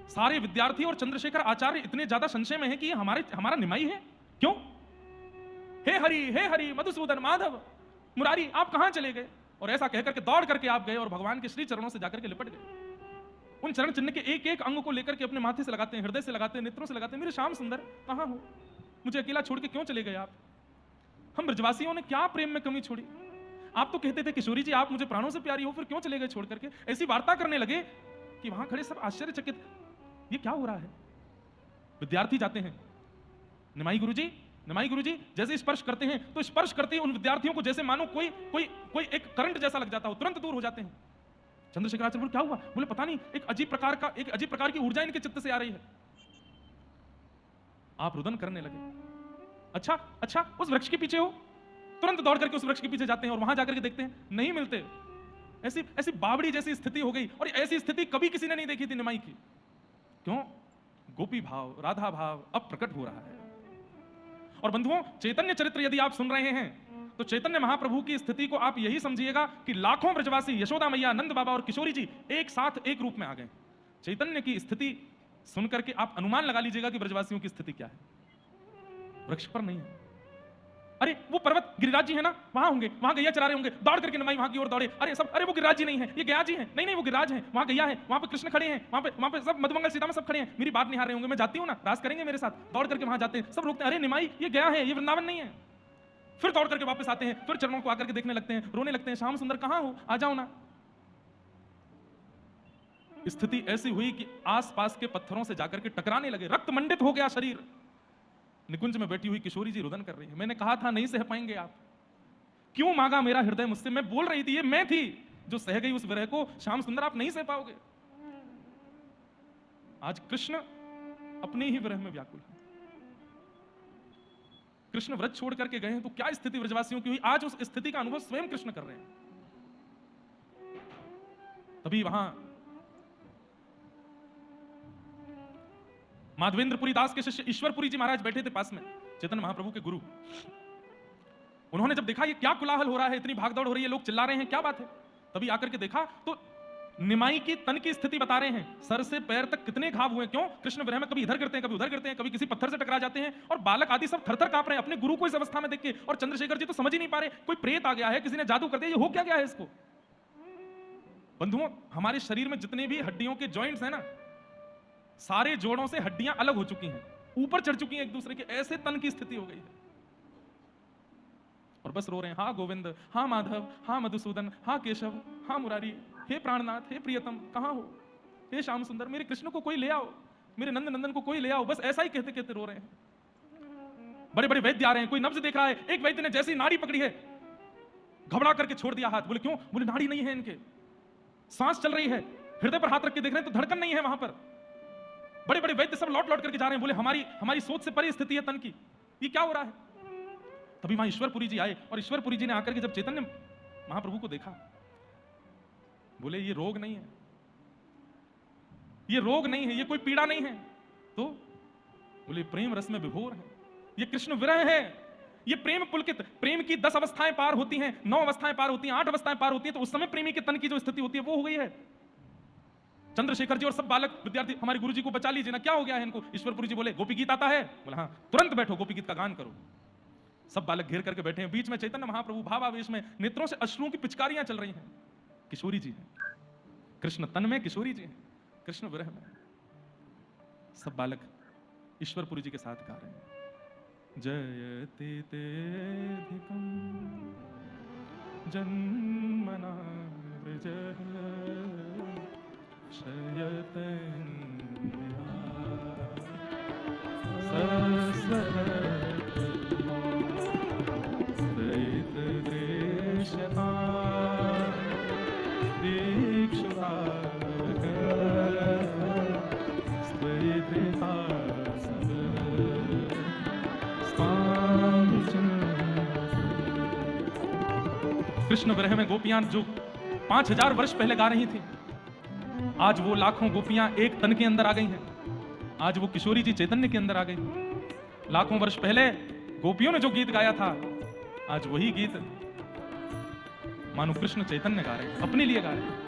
Speaker 1: सारे विद्यार्थी और चंद्रशेखर आचार्य इतने ज्यादा संशय में हैं कि ये हमारा निमाई है। क्यों? हे हरि मधुसूदन माधव मुरारी, आप कहां चले गए? और ऐसा कहकर के दौड़ करके आप गए और भगवान के श्री चरणों से जाकर के लिपट गए। उन चरण चिन्ह के एक एक अंग को लेकर के अपने माथे से लगाते हैं, हृदय से लगाते हैं, नेत्रों से लगाते हैं। मेरे श्याम सुंदर कहां हो? मुझे अकेला छोड़ के क्यों चले गए आप? हम ब्रजवासियों ने क्या प्रेम में कमी छोड़ी? आप तो कहते थे किशोरी जी आप मुझे प्राणों से प्यारी हो, फिर क्यों चले गए छोड़ करके? ऐसी वार्ता करने लगे कि वहां खड़े सब आश्चर्यचकित, ये क्या हो रहा है? विद्यार्थी जाते हैं, निमाई गुरुजी जैसे स्पर्श करते हैं तो स्पर्श करते ही उन विद्यार्थियों को जैसे मानो कोई एक करंट जैसा लग जाता हो, तुरंत दूर हो जाते हैं। चंद्रशेखर आचार्य बोले क्या हुआ? बोले पता नहीं, एक अजीब प्रकार की ऊर्जा इनके चित्त से आ रही है। आप रुदन करने लगे। अच्छा उस वृक्ष के पीछे हो? तुरंत दौड़ करके उस वृक्ष के पीछे जाते हैं और वहां जाकर के देखते हैं नहीं मिलते। ऐसी बावड़ी जैसी स्थिति हो गई और ऐसी स्थिति कभी किसी ने नहीं देखी थी निमाई की। क्यों? गोपी भाव, राधा भाव अब प्रकट हो रहा है। और बंधुओं, चैतन्य चरित्र यदि आप सुन रहे हैं तो चैतन्य महाप्रभु की स्थिति को आप यही समझिएगा कि लाखों ब्रजवासी, यशोदा मैया, नंद बाबा और किशोरी जी एक साथ एक रूप में आ गए। चैतन्य की स्थिति सुनकर के आप अनुमान लगा लीजिएगा कि ब्रजवासियों की स्थिति क्या है। वृक्ष पर नहीं है, अरे वो पर्वत गिरिराज जी है ना, वहां होंगे, वहां गैया चरा रहे होंगे, दौड़ करके निमाई वहां की ओर दौड़े, अरे सब, अरे वो गिरिराज जी नहीं है, ये गया जी है, नहीं नहीं वो गिरिराज है, वहां गैया है, वहां पे कृष्ण खड़े हैं, वहां पे सब मधुमंगल सीता में सब खड़े हैं, मेरी बात निहार रहे होंगे, मैं जाती हूँ ना, रास करेंगे मेरे साथ, दौड़ करके वहां जाते हैं, सब रोकते हैं, अरे निमाई ये गया है, ये वृंदावन नहीं है। फिर दौड़ करके वापस आते हैं, फिर चरणों को आकर के देखने लगते हैं, रोने लगते हैं, श्याम सुंदर कहां हो, आ जाओ ना। स्थिति ऐसी हुई कि आसपास के पत्थरों से जाकर के टकराने लगे, रक्त मंडित हो गया शरीर। निकुंज में बैठी हुई किशोरी जी रुदन कर रही है, मैंने कहा था नहीं सह पाएंगे आप, क्यों मांगा मेरा हृदय मुझसे, मैं बोल रही थी, ये मैं थी जो सह गई उस विरह को, श्याम सुंदर आप नहीं सह पाओगे। आज कृष्ण अपने ही विरह में व्याकुल है। कृष्ण व्रत छोड़ करके गए हैं तो क्या स्थिति ब्रजवासियों की हुई, आज उस स्थिति का अनुभव स्वयं कृष्ण कर रहे हैं। तभी वहां माधवेंद्रपुरी दास के शिष्य ईश्वरपुरी जी महाराज बैठे थे पास में, चैतन्य महाप्रभु के गुरु। उन्होंने जब देखा ये क्या कोलाहल हो रहा है, इतनी भागदौड़ हो रही है, लोग चिल्ला रहे हैं, क्या बात है, तभी आकर के देखा तो निमाई की तन की स्थिति बता रहे हैं, सर से पैर तक कितने घाव हुए, क्यों, कृष्ण विरह में कभी इधर गिरते हैं, कभी उधर गिरते हैं, कभी किसी पत्थर से टकरा जाते हैं, और बालक आदि सब थरथर कांप रहे हैं अपने गुरु को इस अवस्था में देख के। और चंद्रशेखर जी तो समझ ही नहीं पा रहे, कोई प्रेत आ गया है, किसी ने जादू कर दिया, ये हो क्या गया है इसको। बंधुओं, हमारे शरीर में जितने भी हड्डियों के जॉइंट्स हैं ना, सारे जोड़ों से हड्डियां अलग हो चुकी हैं, ऊपर चढ़ चुकी हैं एक दूसरे के, ऐसे तन की स्थिति हो गई है। और बस रो रहे हैं, हाँ गोविंद, हाँ माधव, हाँ मधुसूदन, हाँ केशव, हाँ मुरारी, हे प्राणनाथ, हे प्रियतम, कहां हो, हे श्याम सुंदर, मेरे कृष्ण को कोई ले आओ, मेरे नंद नंदन को कोई ले आओ। बस ऐसा ही कहते कहते रो रहे हैं। बड़े बड़े वैद्य आ रहे हैं, कोई नब्ज देख रहा है, एक वैद्य ने जैसी नाड़ी पकड़ी है घबरा करके छोड़ दिया हाथ। बोले क्यों, बोले नाड़ी नहीं है इनके, सांस चल रही है, हृदय पर हाथ रख के देख रहे हैं तो धड़कन नहीं है वहां पर। बड़े बड़े वैद्य सब लौट लौट करके जा रहे हैं, बोले हमारी सोच से परे स्थिति है तन की, ये क्या हो रहा है। तभी वहां ईश्वरपुरी जी आए, और ईश्वरपुरी जी ने आकर के जब चैतन्य महाप्रभु को देखा, बोले ये रोग नहीं है, ये रोग नहीं है, ये कोई पीड़ा नहीं है, तो बोले प्रेम रस में विभोर है, ये कृष्ण विरह है, ये प्रेम पुलकित, प्रेम की 10 अवस्थाएं पार होती हैं, 9 अवस्थाएं पार होती हैं, 8 अवस्थाएं पार होती हैं, तो उस समय प्रेमी के तन की जो स्थिति होती है वो हो गई है। चंद्रशेखर जी और सब बालक विद्यार्थी हमारे गुरुजी को बचा लीजिए ना, क्या हो गया है इनको। ईश्वरपुरी जी बोले गोपी गीत आता है, बोला हाँ, तुरंत बैठो गोपी गीत का गान करो। सब बालक घेर करके बैठे हैं, बीच में चैतन्य महाप्रभु भावावेश में, नेत्रों से अश्रुओं की पिचकारियां चल रही हैं। किशोरी जी हैं, कृष्ण तन में, किशोरी जी हैं कृष्ण विरह में। सब बालक ईश्वरपुरी जी के साथ गा रहे हैं, जयति तेधिकं जन्मना वृजः कृष्ण विरह में गोपियां जो 5000 वर्ष पहले गा रही थी, आज वो लाखों गोपियां एक तन के अंदर आ गई हैं। आज वो किशोरी जी चैतन्य के अंदर आ गई। लाखों वर्ष पहले गोपियों ने जो गीत गाया था, आज वही गीत मानो कृष्ण चैतन्य गा रहे हैं, अपने लिए गा रहे हैं।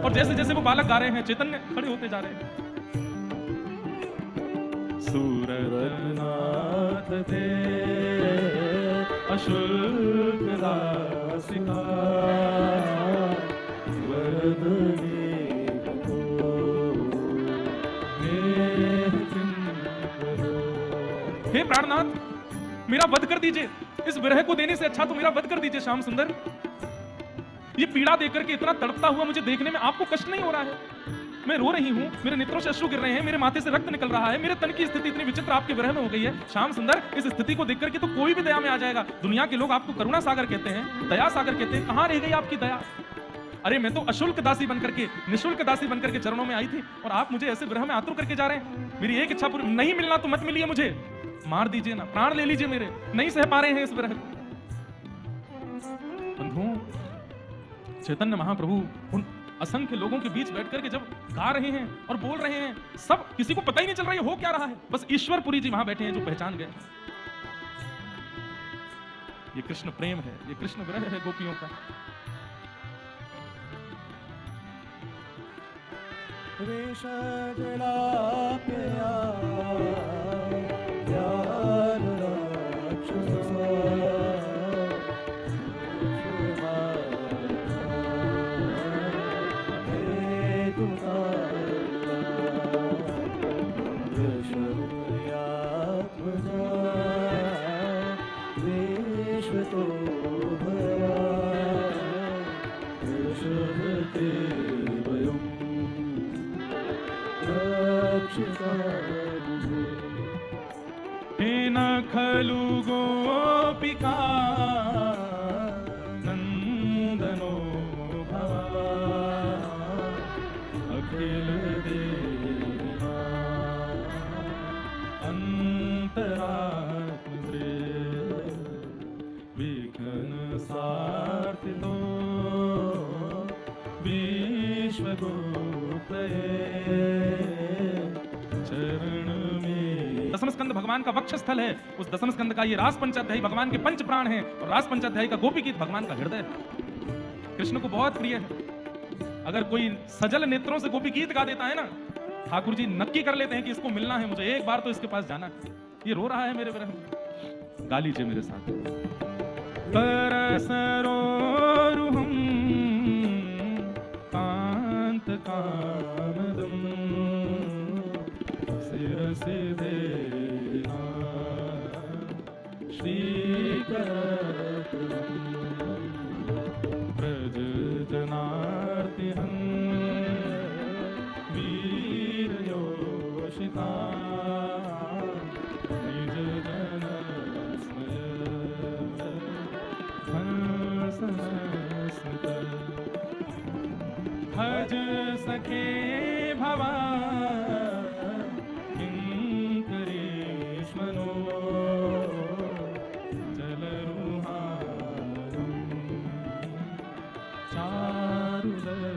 Speaker 1: और जैसे जैसे वो बालक गा रहे हैं, चैतन्य खड़े होते जा रहे हैं। सूरनाथ दे अशुल्क दासिका हे प्राणनाथ, मेरा वध कर दीजिए, इस विरह को देने से अच्छा तो मेरा वध कर दीजिए श्याम सुंदर। ये पीड़ा देकर के इतना तड़पता हुआ मुझे देखने में आपको कष्ट नहीं हो रहा है? मैं रो रही हूँ, मेरे नेत्रों से अश्रु गिर रहे हैं, मेरे माथे से रक्त निकल रहा है, मेरे तन की स्थिति इतनी विचित्र आपके विरह में हो गई है। श्याम सुंदर, इस स्थिति को देख करके तो कोई भी दया में आ जाएगा। दुनिया के लोग आपको करुणा सागर कहते हैं, दया सागर कहते हैं, कहाँ रह गई आपकी दया? अरे मैं तो अशुल्क दासी बनकर के, निशुल्क दासी बनकर के चरणों में आई थी, और आप मुझे ऐसे विरह में आतुर करके जा रहे हैं। मेरी एक इच्छा पूरी नहीं, मिलना तो मत मिलिए मुझे, मार दीजिए ना, प्राण ले लीजिए मेरे, नहीं सह पा रहे हैं इस विरह को। बंधुओं, चैतन्य महाप्रभु उन असंख्य लोगों के बीच बैठ करके जब गा रहे हैं और बोल रहे हैं, सब किसी को पता ही नहीं चल रहा है हो क्या रहा है, बस ईश्वरपुरी जी वहां बैठे हैं जो पहचान गए। ये कृष्ण प्रेम है, ये कृष्ण विरह है गोपियों का। खलु गोपिका नंदनो भवा अखिल देवा अंतरात्म विघ्न सार्थितो दसम स्कंद भगवान का वक्ष स्थल है। उस दसम स्कंद का ये रास पंचाध्यायी भगवान के पंच प्राण हैं और रास पंचाध्यायी का गोपी गीत भगवान का हृदय है, कृष्ण को बहुत प्रिय है। अगर कोई सजल नेत्रों से गोपी गीत गा देता है ना, ठाकुर जी नक्की कर लेते हैं कि इसको मिलना है, मुझे एक बार तो इसके पास जाना है। ये रो रहा है मेरे विरह में, गा लीजिए मेरे साथ। परसरोरुहं कांत कामदं शिरसि देना श्रीकरं ब्रज जनार्तिहं वीरयोषिता निज जन भज सखे भवा किंकरेश्वनो जलरुहारं चारुदर्शन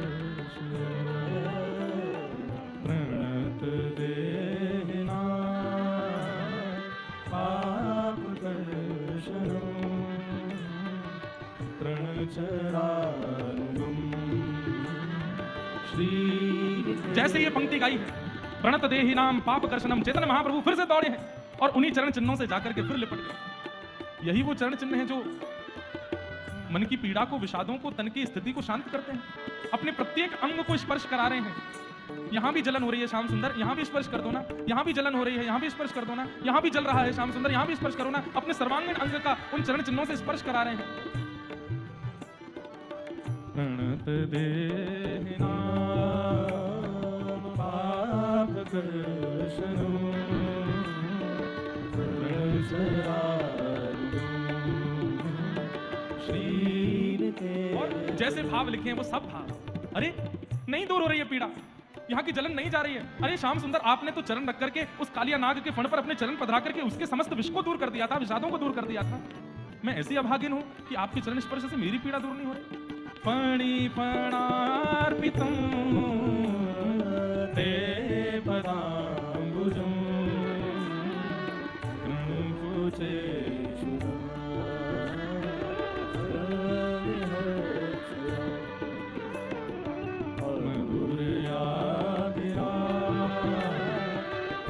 Speaker 1: प्रणत देहिना पापकर्षणं तृणचरानुगम्। जैसे ये पंक्ति गाई है, प्रणत देहि नाम पाप कर्षणम, चैतन्य महाप्रभु फिर से दौड़े हैं और उन्हीं चरण चिन्हों से जाकर के फिर लिपट गए। यही वो चरण चिन्ह हैं जो मन की पीड़ा को, विषादों को, तन की स्थिति को शांत करते हैं। अपने प्रत्येक अंग को स्पर्श करा रहे हैं। यहां भी जलन हो रही है श्याम सुंदर, यहां भी स्पर्श कर दो ना। यहां भी जलन हो रही है, यहां भी स्पर्श कर दो ना। यहां भी जल रहा है श्याम सुंदर, यहां भी स्पर्श करो ना। अपने सर्वांगीण अंग का उन चरण चिन्हों से स्पर्श करा रहे हैं। प्रणत देहि नाम पाप कर्षणो और जैसे भाव लिखे हैं वो सब भाव, अरे नहीं दूर हो रही है पीड़ा, यहाँ की जलन नहीं जा रही है। अरे श्याम सुंदर, आपने तो चरण रख करके उस कालिया नाग के फण पर अपने चरण पधरा करके उसके समस्त विष को दूर कर दिया था, विषादों को दूर कर दिया था। मैं ऐसी अभागिन हूं कि आपके चरण स्पर्श से मेरी पीड़ा दूर नहीं हो रही। फणिफणार्पितं ते पदाम्बुजं कृणुकुचेषु मधुरयादिरा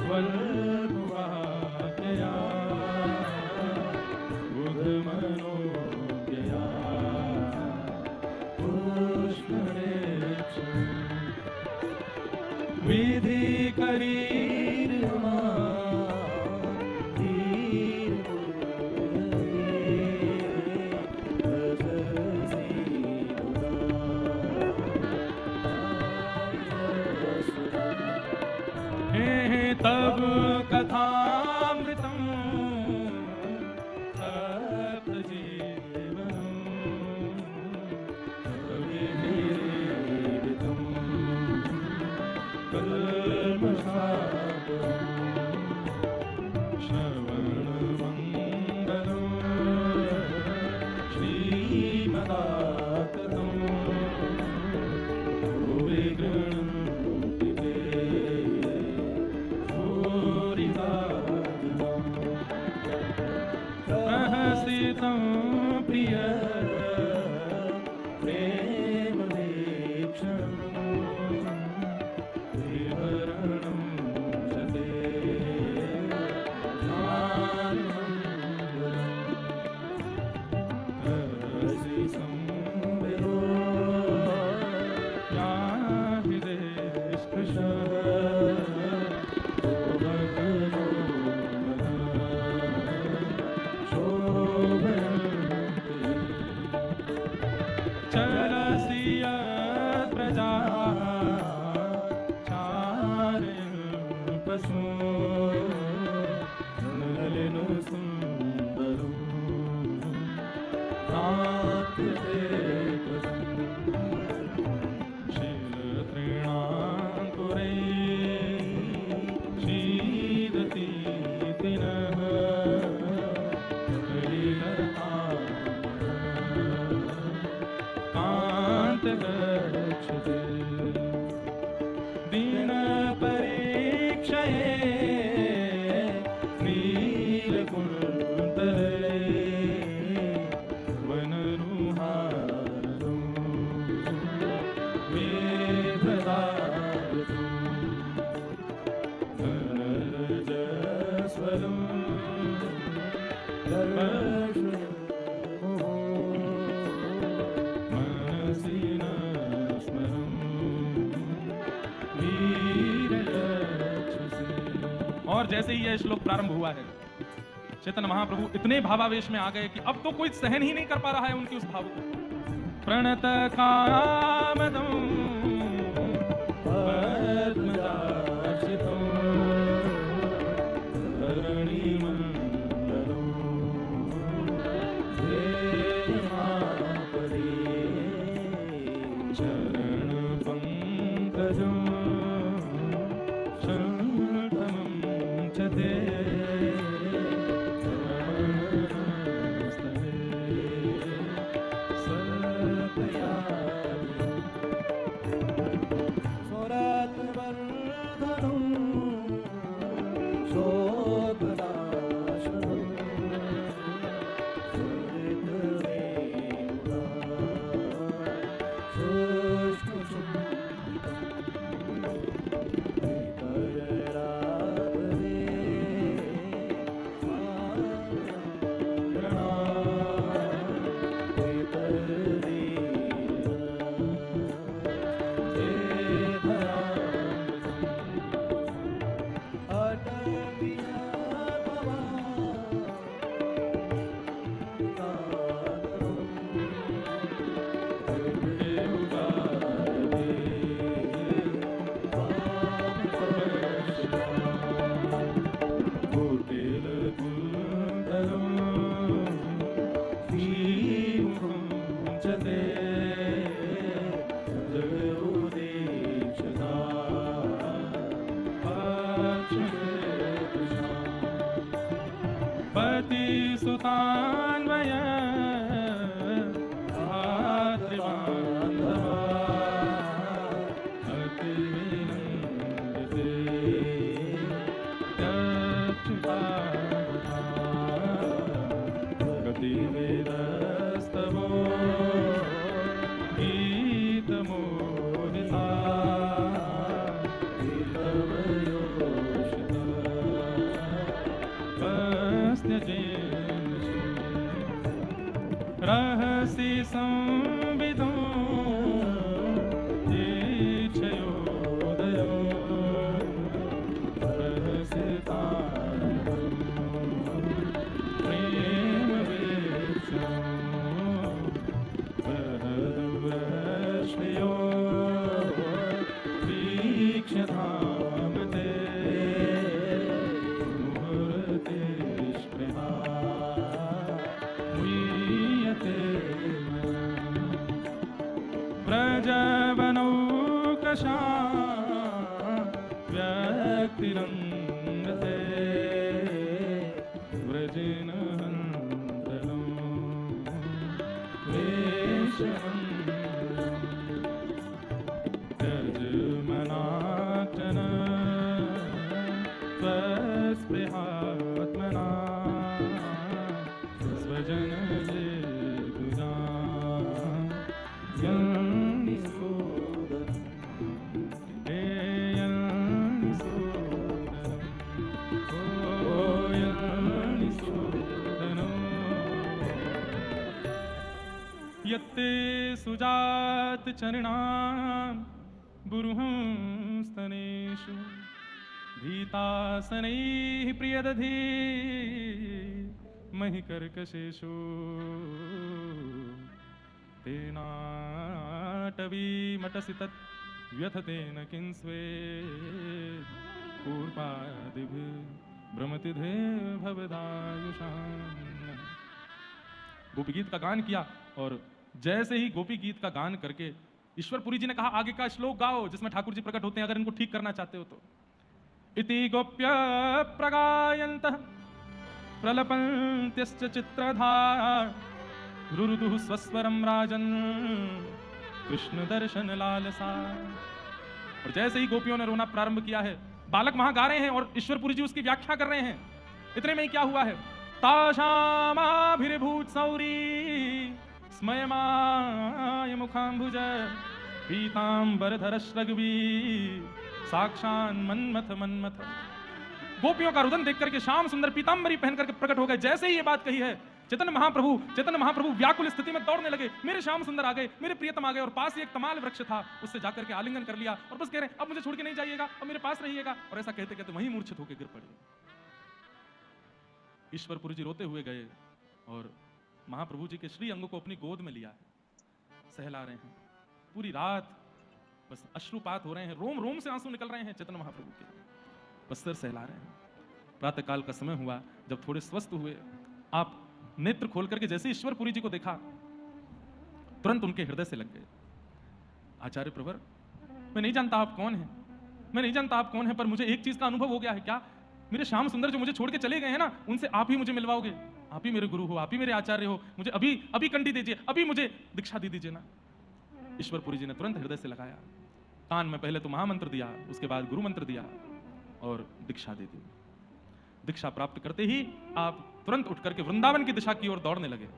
Speaker 1: वल्गुवाक्यया बुधमनोज्ञया विधि करीर तब कथामृतम श्रवण दर्शितं प्रिय प्रेम वीक्षणं विवरणं च ते रसि संविदो याहि देशकृशः दीन परीक्षये नीलकुन्तले वनरुहारदो वेददातु धनजस्वरं और जैसे ही यह श्लोक प्रारंभ हुआ है, चैतन्य महाप्रभु इतने भावावेश में आ गए कि अब तो कोई सहन ही नहीं कर पा रहा है उनकी उस भाव को। प्रणत कामदं पद्मजाक्षितं धरणीमण्डलं धेयमापदे चरणपङ्कजं सुतान्वय भातृबान्धवा अतिविनन्दिते यच्युतावता गतिवेदस्तवो गीतमोहिता गीतवयोषिता पस्न्यजे रहसि संविदो दीक्षयोदयो रहसितानन्दं प्रेमवीक्षणो वरदुरश्रियो वीक्ष्यधाम ते मुहूर्ते स्पृहा व्रजवनौकशा व्यक्तिरङ्गते व्रजिनहन्तलं वेशमण्डलं त्यजमनाटन स्वस्पृहात्मना स्वजन यत्ते सुजात चरणां बुरुहं स्तनेषु भीतासनैः प्रियदधि महि कर्कशेषु तेनाटवीमटसि तत् व्यथतेन किंस्वे पूर्वादिभिः भ्रमतिधे भवदायुषाम्। गोपी गीत का गान किया और जैसे ही गोपी गीत का गान करके ईश्वरपुरी जी ने कहा आगे का श्लोक गाओ जिसमें ठाकुर जी प्रकट होते हैं, अगर इनको ठीक करना चाहते हो तो। इति गोप्य प्रगायन्तः प्रलपन्त्यश्च चित्रधारा रुरुदुः स्वस्वरं राजन् कृष्ण दर्शन लालसा। और जैसे ही गोपियों ने रोना प्रारंभ किया है, बालक वहां गा रहे हैं और ईश्वरपुरी जी उसकी व्याख्या कर रहे हैं। इतने में ही क्या हुआ है, ताशामाभिर्भूत सौरी स्मयमाय मुखाम्बुज पीताम्बरधरश्रग्वी साक्षान् मन्मथ मन्मथ। गोपियों का रुदन देख करके श्याम सुंदर पीताम्बरी पहन करके प्रकट हो गए। जैसे ही ये बात कही है, चैतन्य महाप्रभु व्याकुल स्थिति में दौड़ने लगे। मेरे श्याम सुंदर आ गए, मेरे प्रियतम आ गए और पास ही एक तमाल वृक्ष था, उससे जाकर के आलिंगन कर लिया और बस कह रहे अब मुझे छोड़ के नहीं जाइएगा, अब मेरे पास रहिएगा। और ऐसा कहते कहते वहीं मूर्छित होकर गिर पड़े। ईश्वरपुरी जी रोते हुए गए और महाप्रभु जी के श्री अंग को अपनी गोद में लिया, सहला रहे हैं। पूरी रात बस अश्रुपात हो रहे हैं, रोम रोम से आंसू निकल रहे हैं चैतन्य महाप्रभु के, बस सिर सहला रहे हैं। प्रातः काल का समय हुआ, जब थोड़े स्वस्थ हुए, आप नेत्र खोल करके जैसे ईश्वरपुरी जी को देखा, तुरंत उनके हृदय से लग गए। आचार्य प्रवर, मैं नहीं जानता आप कौन हैं, मैं नहीं जानता आप कौन हैं, पर मुझे एक चीज का अनुभव हो गया है। क्या? मेरे श्याम सुंदर जो मुझे छोड़ के चले गए हैं ना, उनसे आप ही मुझे मिलवाओगे, आप ही मेरे गुरु हो, आप ही मेरे आचार्य हो, मुझे अभी अभी कंठी दीजिए, अभी मुझे दीक्षा दे दीजिए ना। ईश्वरपुरी जी ने तुरंत हृदय से लगाया, कान में पहले तो महामंत्र दिया, उसके बाद गुरु मंत्र दिया और दीक्षा दे दी। दीक्षा प्राप्त करते ही आप तुरंत उठ करके वृंदावन की दिशा की ओर दौड़ने लगे।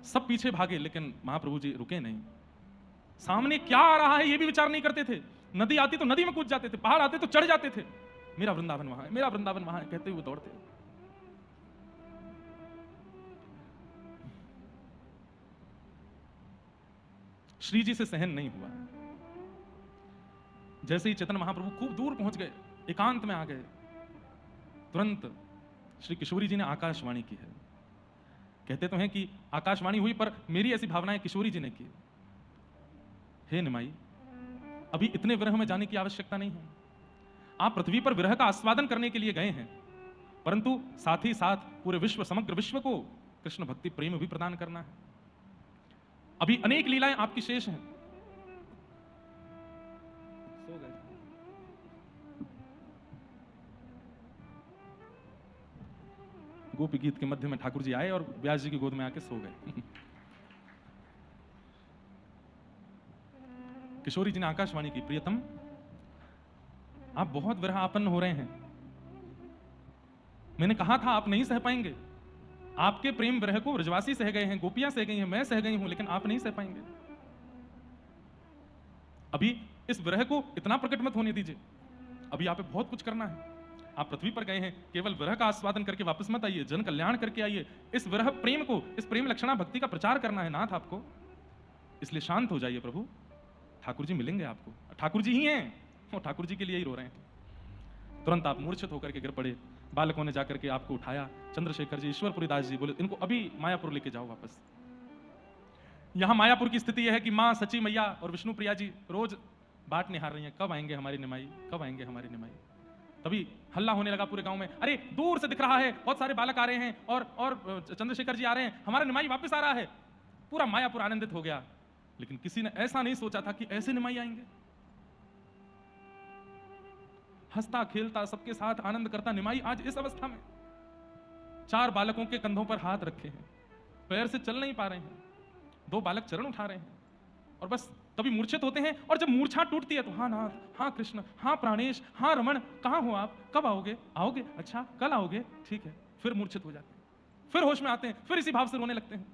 Speaker 1: सब पीछे भागे, लेकिन महाप्रभु जी रुके नहीं। सामने क्या आ रहा है ये भी विचार नहीं करते थे। नदी आती तो नदी में कूद जाते थे, पहाड़ आते तो चढ़ जाते थे। मेरा वृंदावन वहां है, मेरा वृंदावन वहां है कहते हुए दौड़ते। श्री जी से सहन नहीं हुआ। जैसे ही चैतन्य महाप्रभु खूब दूर पहुंच गए, एकांत में आ गए, तुरंत श्री किशोरी जी ने आकाशवाणी की है। कहते तो हैं कि आकाशवाणी हुई, पर मेरी ऐसी भावना है किशोरी जी ने की। हे निमाई, अभी इतने विरह में जाने की आवश्यकता नहीं है। आप पृथ्वी पर विरह का आस्वादन करने के लिए गए हैं, परंतु साथ ही साथ पूरे विश्व, समग्र विश्व को कृष्ण भक्ति प्रेम भी प्रदान करना है। अभी अनेक लीलाएं आपकी शेष हैं। सो गए। गोपी गीत के मध्य में ठाकुर जी आए और व्यास जी की गोद में आके सो गए। किशोरी जी ने आकाशवाणी की, प्रियतम आप बहुत विरह आपन्न हो रहे हैं। मैंने कहा था आप नहीं सह पाएंगे। आपके प्रेम विरह को ब्रजवासी सह गए हैं, गोपियां सह गई हैं, मैं सह गई हूं, लेकिन आप नहीं सह पाएंगे। अभी इस विरह को इतना प्रकट मत होने दीजिए। अभी आप पे बहुत कुछ करना है। आप पृथ्वी पर गए हैं, केवल विरह का आस्वादन करके वापस मत आइए, जन कल्याण करके आइए। इस विरह प्रेम को, इस प्रेम लक्षणा भक्ति का प्रचार करना है नाथ आपको। इसलिए शांत हो जाइए प्रभु, ठाकुर जी मिलेंगे आपको। ठाकुर जी ही हैं, और ठाकुर जी के लिए ही रो रहे हैं। तुरंत आप मूर्छित होकर के गिर पड़े। बालकों ने जाकर के आपको उठाया। चंद्रशेखर जी, ईश्वरपुरी दास जी बोले इनको अभी मायापुर लेके जाओ वापस। यहां मायापुर की स्थिति यह है कि मां सची मैया और विष्णु प्रिया जी रोज बाट निहार रही हैं, कब आएंगे हमारी निमाई, कब आएंगे हमारी निमाई। तभी हल्ला होने लगा पूरे गांव में, अरे दूर से दिख रहा है बहुत सारे बालक आ रहे हैं और चंद्रशेखर जी आ रहे हैं, हमारा निमाई वापस आ रहा है। पूरा मायापुर आनंदित हो गया, लेकिन किसी ने ऐसा नहीं सोचा था कि ऐसे निमाई आएंगे। हंसता खेलता सबके साथ आनंद करता निमाई आज इस अवस्था में। 4 बालकों के कंधों पर हाथ रखे हैं, पैर से चल नहीं पा रहे हैं। 2 बालक चरण उठा रहे हैं और बस तभी मूर्छित होते हैं। और जब मूर्छा टूटती है तो हाँ नाथ, हाँ कृष्ण, हाँ प्राणेश, हाँ रमण, कहाँ हो आप, कब आओगे, आओगे, अच्छा कल आओगे, ठीक है। फिर मूर्छित हो जाते हैं, फिर होश में आते हैं, फिर इसी भाव से रोने लगते हैं।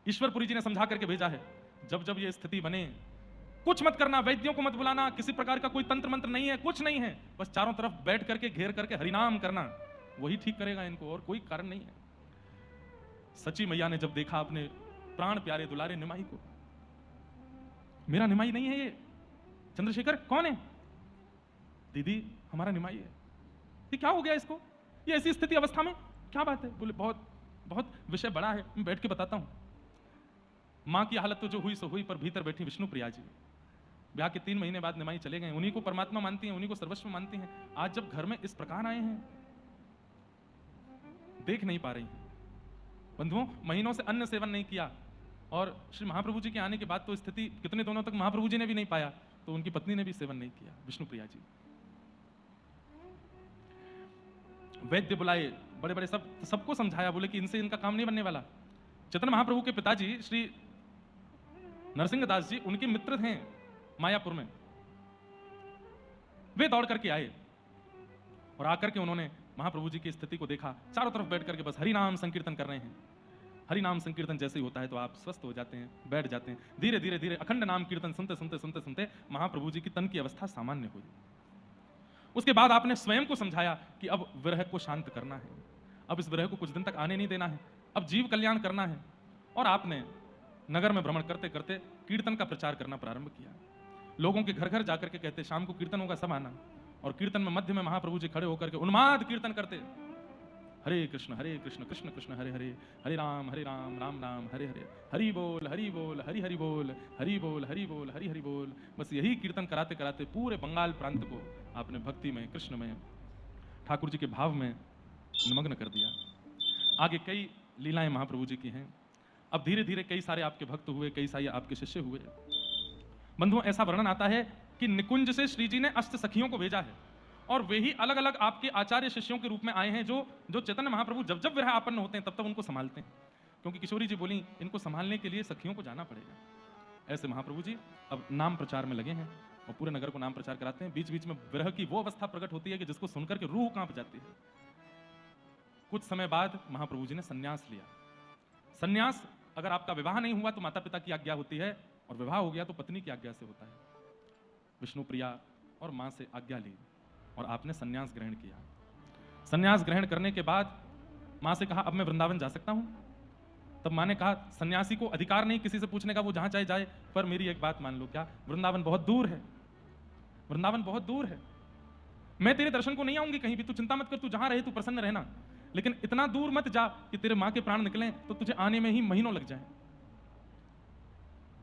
Speaker 1: ईश्वरपुरी जी ने समझा करके भेजा है, जब जब ये स्थिति बने कुछ मत करना, वैद्यों को मत बुलाना, किसी प्रकार का कोई तंत्र मंत्र नहीं है, कुछ नहीं है। बस चारों तरफ बैठ करके घेर करके हरिनाम करना, वही ठीक करेगा इनको, और कोई कारण नहीं है। सची मैया ने जब देखा अपने प्राण प्यारे दुलारे निमाई को। मेरा निमाई नहीं है ये। चंद्रशेखर कौन है? दीदी हमारा निमाई है। ये क्या हो गया इसको? ये ऐसी स्थिति अवस्था में क्या बात है? बोले बहुत बहुत विषय बड़ा है, मैं बैठ के बताता हूं। मां की हालत तो जो हुई सो हुई, पर भीतर बैठी विष्णु प्रिया जी ब्याह के 3 महीने बाद निमाई चले गए। उन्हीं को परमात्मा मानती हैं, उन्हीं को सर्वस्व मानती हैं। आज जब घर में इस प्रकार आए हैं, देख नहीं पा रही हैं। बंधुओं, महीनों से अन्न सेवन नहीं किया, और श्री महाप्रभु जी के आने के बाद तो स्थिति कितने दिनों तक महाप्रभु जी ने भी नहीं पाया, तो उनकी पत्नी ने भी सेवन नहीं किया, विष्णु प्रिया जी। वैद्य बुलाए, बड़े बड़े सबको समझाया, बोले कि इनसे इनका काम नहीं बनने वाला। चैतन्य महाप्रभु के पिताजी श्री नरसिंह दास जी उनके मित्र थे मायापुर में। वे दौड़ करके आए और आकर के उन्होंने महाप्रभु जी की स्थिति को देखा। चारों तरफ बैठ करके बस हरि नाम संकीर्तन कर रहे हैं। हरि नाम संकीर्तन जैसे ही होता है तो आप स्वस्थ हो जाते हैं, बैठ जाते हैं। धीरे धीरे धीरे अखंड नाम कीर्तन सुनते सुनते सुनते सुनते महाप्रभु जी की तन की अवस्था सामान्य हुई। उसके बाद आपने स्वयं को समझाया कि अब विरह को शांत करना है, अब इस विरह को कुछ दिन तक आने नहीं देना है, अब जीव कल्याण करना है। और आपने नगर में भ्रमण करते करते कीर्तन का प्रचार करना प्रारंभ किया। लोगों के घर घर जाकर के कहते, शाम को कीर्तन होगा, सब आना। और कीर्तन में मध्य में महाप्रभु जी खड़े होकर के उन्माद कीर्तन करते, हरे कृष्ण कृष्ण कृष्ण हरे हरे, हरे राम राम राम हरे हरे, हरि बोल हरि बोल हरि हरि बोल, हरि बोल हरि बोल हरि हरि बोल। बस यही कीर्तन कराते कराते पूरे बंगाल प्रांत को आपने भक्ति में, कृष्ण में, ठाकुर जी के भाव में निमग्न कर दिया। आगे कई लीलाएं महाप्रभु जी की हैं। अब धीरे धीरे कई सारे आपके भक्त हुए, कई सारे आपके शिष्य हुए। बंधुओं, ऐसा वर्णन आता है कि निकुंज से श्री जी ने अष्ट सखियों को भेजा है, और वे ही अलग अलग आपके आचार्य शिष्यों के रूप में आए हैं, जो चैतन्य महाप्रभु जब जब विरह आपन्न होते हैं तब तब उनको संभालते हैं। क्योंकि किशोरी जी बोली, इनको संभालने के लिए सखियों को जाना पड़ेगा। ऐसे महाप्रभु जी अब नाम प्रचार में लगे हैं और पूरे नगर को नाम प्रचार कराते हैं। बीच बीच में विरह की वो अवस्था प्रकट होती है कि जिसको सुनकर के रूह कांप जाती है। कुछ समय बाद महाप्रभु जी ने संन्यास लिया। संन्यास, अगर आपका विवाह नहीं हुआ तो माता पिता की आज्ञा होती है, और विवाह हो गया तो पत्नी की आज्ञा से होता है। विष्णु प्रिया और मां से आज्ञा ली और आपने संन्यास ग्रहण किया। संन्यास ग्रहण करने के बाद मां से कहा, अब मैं वृंदावन जा सकता हूं? तब मां ने कहा, सन्यासी को अधिकार नहीं किसी से पूछने का, वो जहां चाहे जाए, पर मेरी एक बात मान लो। क्या? वृंदावन बहुत दूर है, वृंदावन बहुत दूर है। मैं तेरे दर्शन को नहीं आऊंगी कहीं भी, तू चिंता मत कर, तू जहां रहे तू प्रसन्न रहना, लेकिन इतना दूर मत जा कि तेरे मां के प्राण निकलें तो तुझे आने में ही महीनों लग जाए।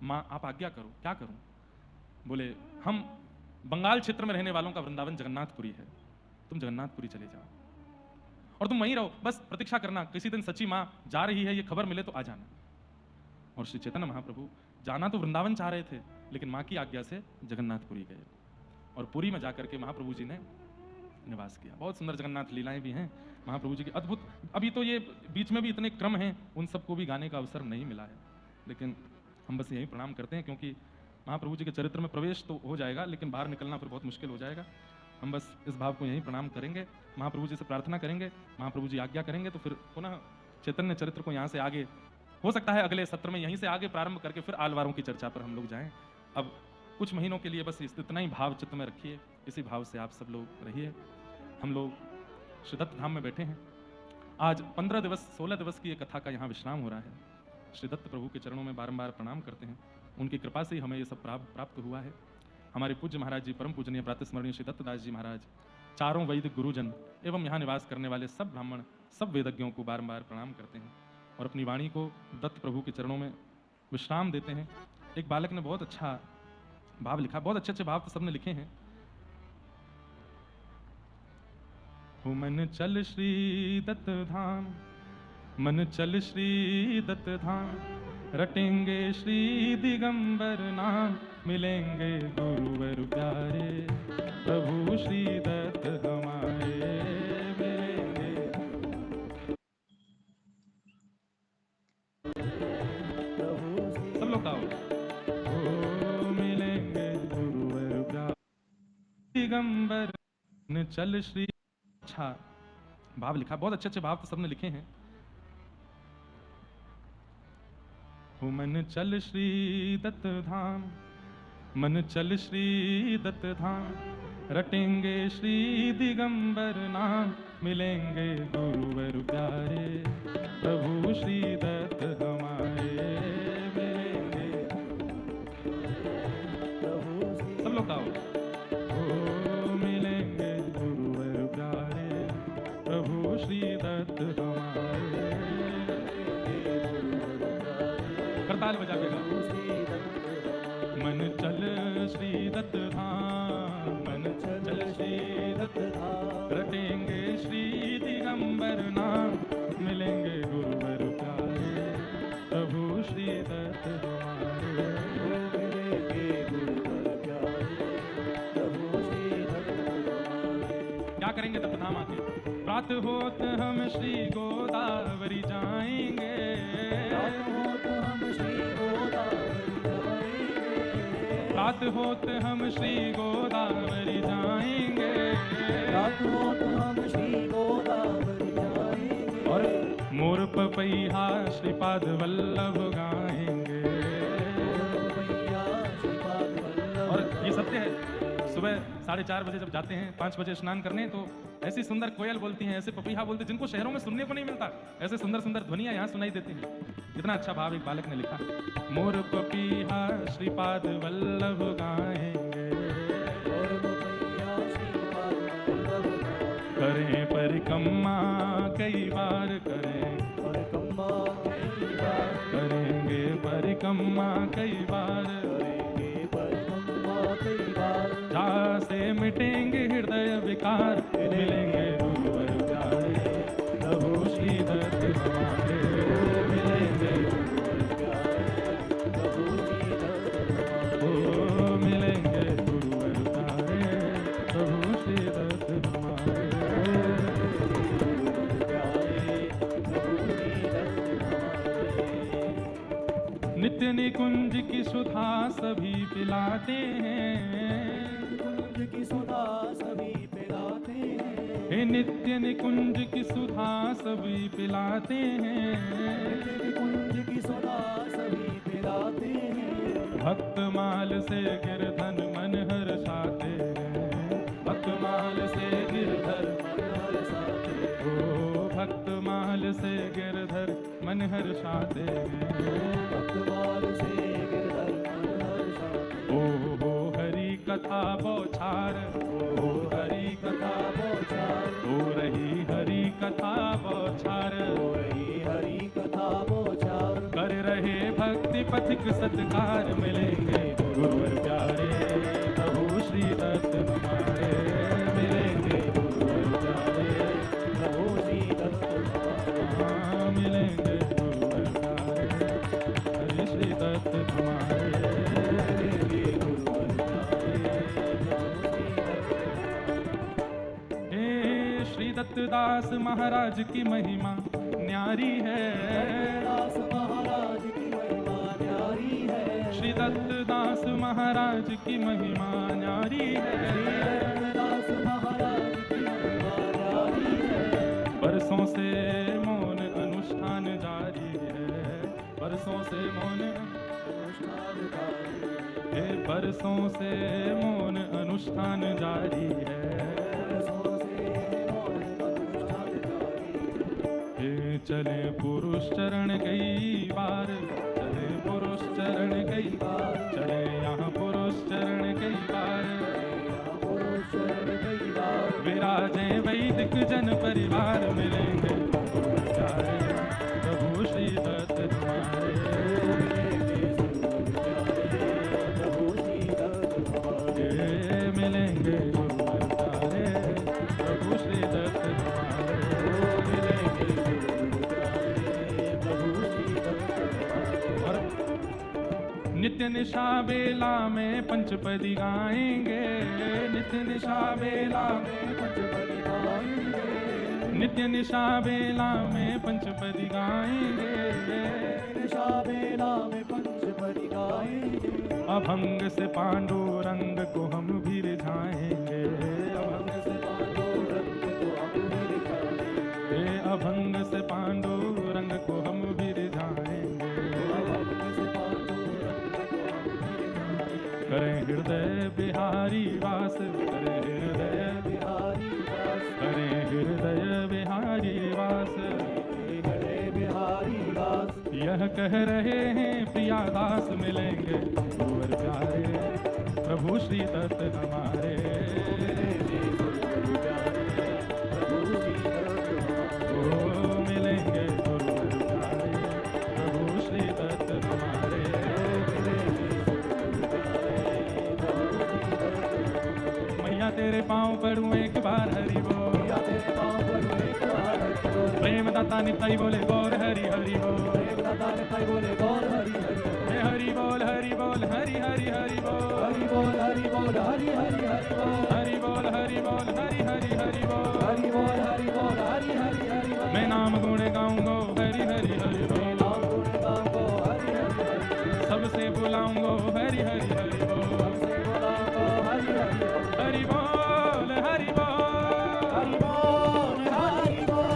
Speaker 1: मां आप आज्ञा करो, क्या करूं? बोले, हम बंगाल क्षेत्र में रहने वालों का वृंदावन जगन्नाथपुरी है, तुम जगन्नाथपुरी चले जाओ और तुम वहीं रहो, बस प्रतीक्षा करना, किसी दिन सच्ची मां जा रही है ये खबर मिले तो आ जाना। और श्री चैतन्य महाप्रभु जाना तो वृंदावन चाह रहे थे, लेकिन मां की आज्ञा से जगन्नाथपुरी गए और पुरी में जाकर के महाप्रभु जी ने निवास किया। बहुत सुंदर जगन्नाथ लीलाएं भी हैं महाप्रभु जी की, अद्भुत। अभी तो ये बीच में भी इतने क्रम हैं, उन सबको भी गाने का अवसर नहीं मिला है, लेकिन हम बस यही प्रणाम करते हैं, क्योंकि महाप्रभु जी के चरित्र में प्रवेश तो हो जाएगा, लेकिन बाहर निकलना फिर बहुत मुश्किल हो जाएगा। हम बस इस भाव को यहीं प्रणाम करेंगे, महाप्रभु जी से प्रार्थना करेंगे, महाप्रभु जी आज्ञा करेंगे तो फिर पुनः चैतन्य चरित्र को यहाँ से आगे, हो सकता है अगले सत्र में यहीं से आगे प्रारंभ करके फिर आलवारों की चर्चा पर हम लोग जाएं। अब कुछ महीनों के लिए बस इतना ही भाव चित्त में रखिए, इसी भाव से आप सब लोग रहिए। हम लोग श्री दत्त धाम में बैठे हैं। आज 15 दिवस 16 दिवस की ये कथा का यहाँ विश्राम हो रहा है। श्री दत्त प्रभु के चरणों में बारंबार प्रणाम करते हैं, उनकी कृपा से ही हमें ये सब प्राप्त हुआ है। हमारे पूज्य महाराज जी, परम पूजनीय प्रातस्मरणीय श्री दत्तदास जी महाराज, चारों वैदिक गुरुजन एवं यहाँ निवास करने वाले सब ब्राह्मण, सब वेदज्ञों को बारंबार प्रणाम करते हैं और अपनी वाणी को दत्त प्रभु के चरणों में विश्राम देते हैं। एक बालक ने बहुत अच्छा भाव लिखा, बहुत अच्छे अच्छे भाव तो सबने लिखे हैं। हो मन चल श्री दत्त धाम, मन चल श्री दत्त धाम, रटेंगे श्री दिगंबर नाम, मिलेंगे गुरुवर प्यारे, प्रभु श्री दत्त हमारे मिलेंगे। सब लोग गाओ, ओ मिलेंगे गुरुवर प्यारे दिगंबर, न चल श्री। अच्छा भाव लिखा, बहुत अच्छे अच्छे भाव तो सबने लिखे हैं। हो मन चल श्री दत्त धाम, मन चल श्री दत्त धाम, रटेंगे श्री दिगंबर नाम, मिलेंगे गुरुवर प्यारे, प्रभु श्री दत्त हमारे श्री दत्त धाम, मन चल श्री दत्त धाम, रटेंगे श्री दिगंबर नाम, मिलेंगे गुरुवर प्यारे प्रभु श्री दत्त हमारे, मिलेंगे गुरुवर प्यारे प्रभु श्री दत्त हमारे। क्या करेंगे तब धाम आके? प्रातः होत हम श्री गोदावरी जाएंगे, प्रातः होत हम श्री गोदावरी जाएंगे, प्रातः होत हम श्री गोदावरी जाएंगे, और मोर पपैया श्रीपाद वल्लभ गाएंगे। और ये सत्य है, सुबह 4:30 बजे जब जाते हैं, 5 बजे स्नान करने, तो ऐसी सुंदर कोयल बोलती हैं, ऐसे पपीहा बोलते हैं जिनको शहरों में सुनने को नहीं मिलता, ऐसे सुंदर सुंदर ध्वनियां यहाँ सुनाई देती हैं। कितना अच्छा भाव एक बालक ने लिखा। मोर पपीहा श्रीपाद वल्लभ गाएंगे, करें परिक्रमा कई बार करें, करेंगे परिक्रमा कई बार, जहाँ से मिटेंगे हृदय विकार, मिलेंगे गुरुवर प्यारे प्रभु श्री दत्त हमारे, मिलेंगे गुरुवर प्यारे प्रभु श्री दत्त हमारे, मिलेंगे गुरुवर प्यारे प्रभु श्री दत्त हमारे, नित्य निकुंज की सुधा सभी पिलाते हैं, की सुधा सभी पिलाते हैं, हे नित्य निकुंज की सुधा सभी पिलाते हैं, निकुंज की सुधा सभी पिलाते हैं, भक्त माल से गिरधर मन हर्षाते हैं, भक्त माल से गिरधर मन हर्षाते हैं, ओ भक्त माल से गिरधर मन हर्षाते हैं, भक्त माल से गिरधर मन हर्षाते हैं, ओ कथा बौछार, हो हरि कथा बौछार, हो रही हरि कथा बौछार, हो रही हरि कथा बौछार, कर रहे भक्ति पथिक सत्कार, मिलेंगे गुरुवर प्यारे प्रभु श्री दत्त हमारे, मिलेंगे गुरुवर प्यारे प्रभु श्री दत्त हमारे, मिलेंगे गुरुवर प्यारे हरि श्री दत्त हमारे, दत्तदास महाराज की महिमा न्यारी है, दास महाराज की महिमा न्यारी है, श्री दत्तदास महाराज की महिमा न्यारी है, दास महाराज की महिमा न्यारी है, बरसों से मौन अनुष्ठान जारी है, बरसों से मौन अनुष्ठान जारी है, बरसों से मौन अनुष्ठान जारी है, चले पुरुष चरण कई बार, चले पुरुष चरण कई बार, चले यहाँ पुरुष चरण कई बार, पुरुष चरण कई बार, विराजे वैदिक जन परिवार, मिलेंगे प्यारे प्रभु श्री दत्त हमारे, प्रभु श्री दत्त हमारे, मिलेंगे गुरुवर प्यारे प्रभु श्री दत्त हमारे, मिलेंगे नित्य निशा बेला में पंचपदी गाएंगे, नित्य निशा बेला में पंचपदी गाएंगे, नित्य निशा बेला में पंचपदी गाएंगे, निशा बेला में पंचपदी गाएंगे, अभंग से पांडुरंग को हम भी रिझाएंगे, अभंग से पांडुरंग को हम भी रिझाएंगे, अभंग से पांडुरंग को हम भी रिझाएंगे, करें हृदय बिहारी वास, करें हृदय बिहारी वास, करें हृदय बिहारी वास, हृदय बिहारी वास, यह कह रहे हैं प्रिया दास, मिलेंगे गुरुवर प्यारे प्रभु श्री दत्त हमारे, मिलेंगे गुरुवर प्यारे प्रभु श्री दत्त हमारे, पाँव पड़ूं एक बार हरि बोल,
Speaker 2: पिया तेरे पाँव पड़ूं एक बार हरि बोल,
Speaker 1: प्रेम दाता निताई बोले गौर हरि हरि बोल,
Speaker 2: प्रेम दाता निताई बोले गौर हरि हरि बोल,
Speaker 1: हरि बोल हरि बोल हरि हरि हरि बोल,
Speaker 2: हरि बोल हरि बोल हरि हरि हरि बोल,
Speaker 1: हरि बोल हरि बोल हरि हरि हरि बोल,
Speaker 2: हरि बोल हरि बोल हरि हरि हरि बोल।
Speaker 1: मैं नाम गुण गाऊंगा हरि हरि हरि बोल,
Speaker 2: नाम गुण गाऊंगा हरि हरि हरि बोल,
Speaker 1: सबसे बुलाऊंगा हरि हरि हरि बोल,
Speaker 2: सबसे बुलाऊंगा हरि हरि हरि बोल।
Speaker 1: हरि बोल हरि बोल
Speaker 2: हरि बोल हरि बोल,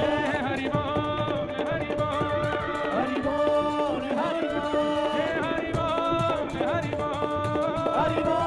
Speaker 1: हरि बोल हरि बोल
Speaker 2: हरि बोल हरि बोल,
Speaker 1: हरि बोल हरि बोल
Speaker 2: हरि बोल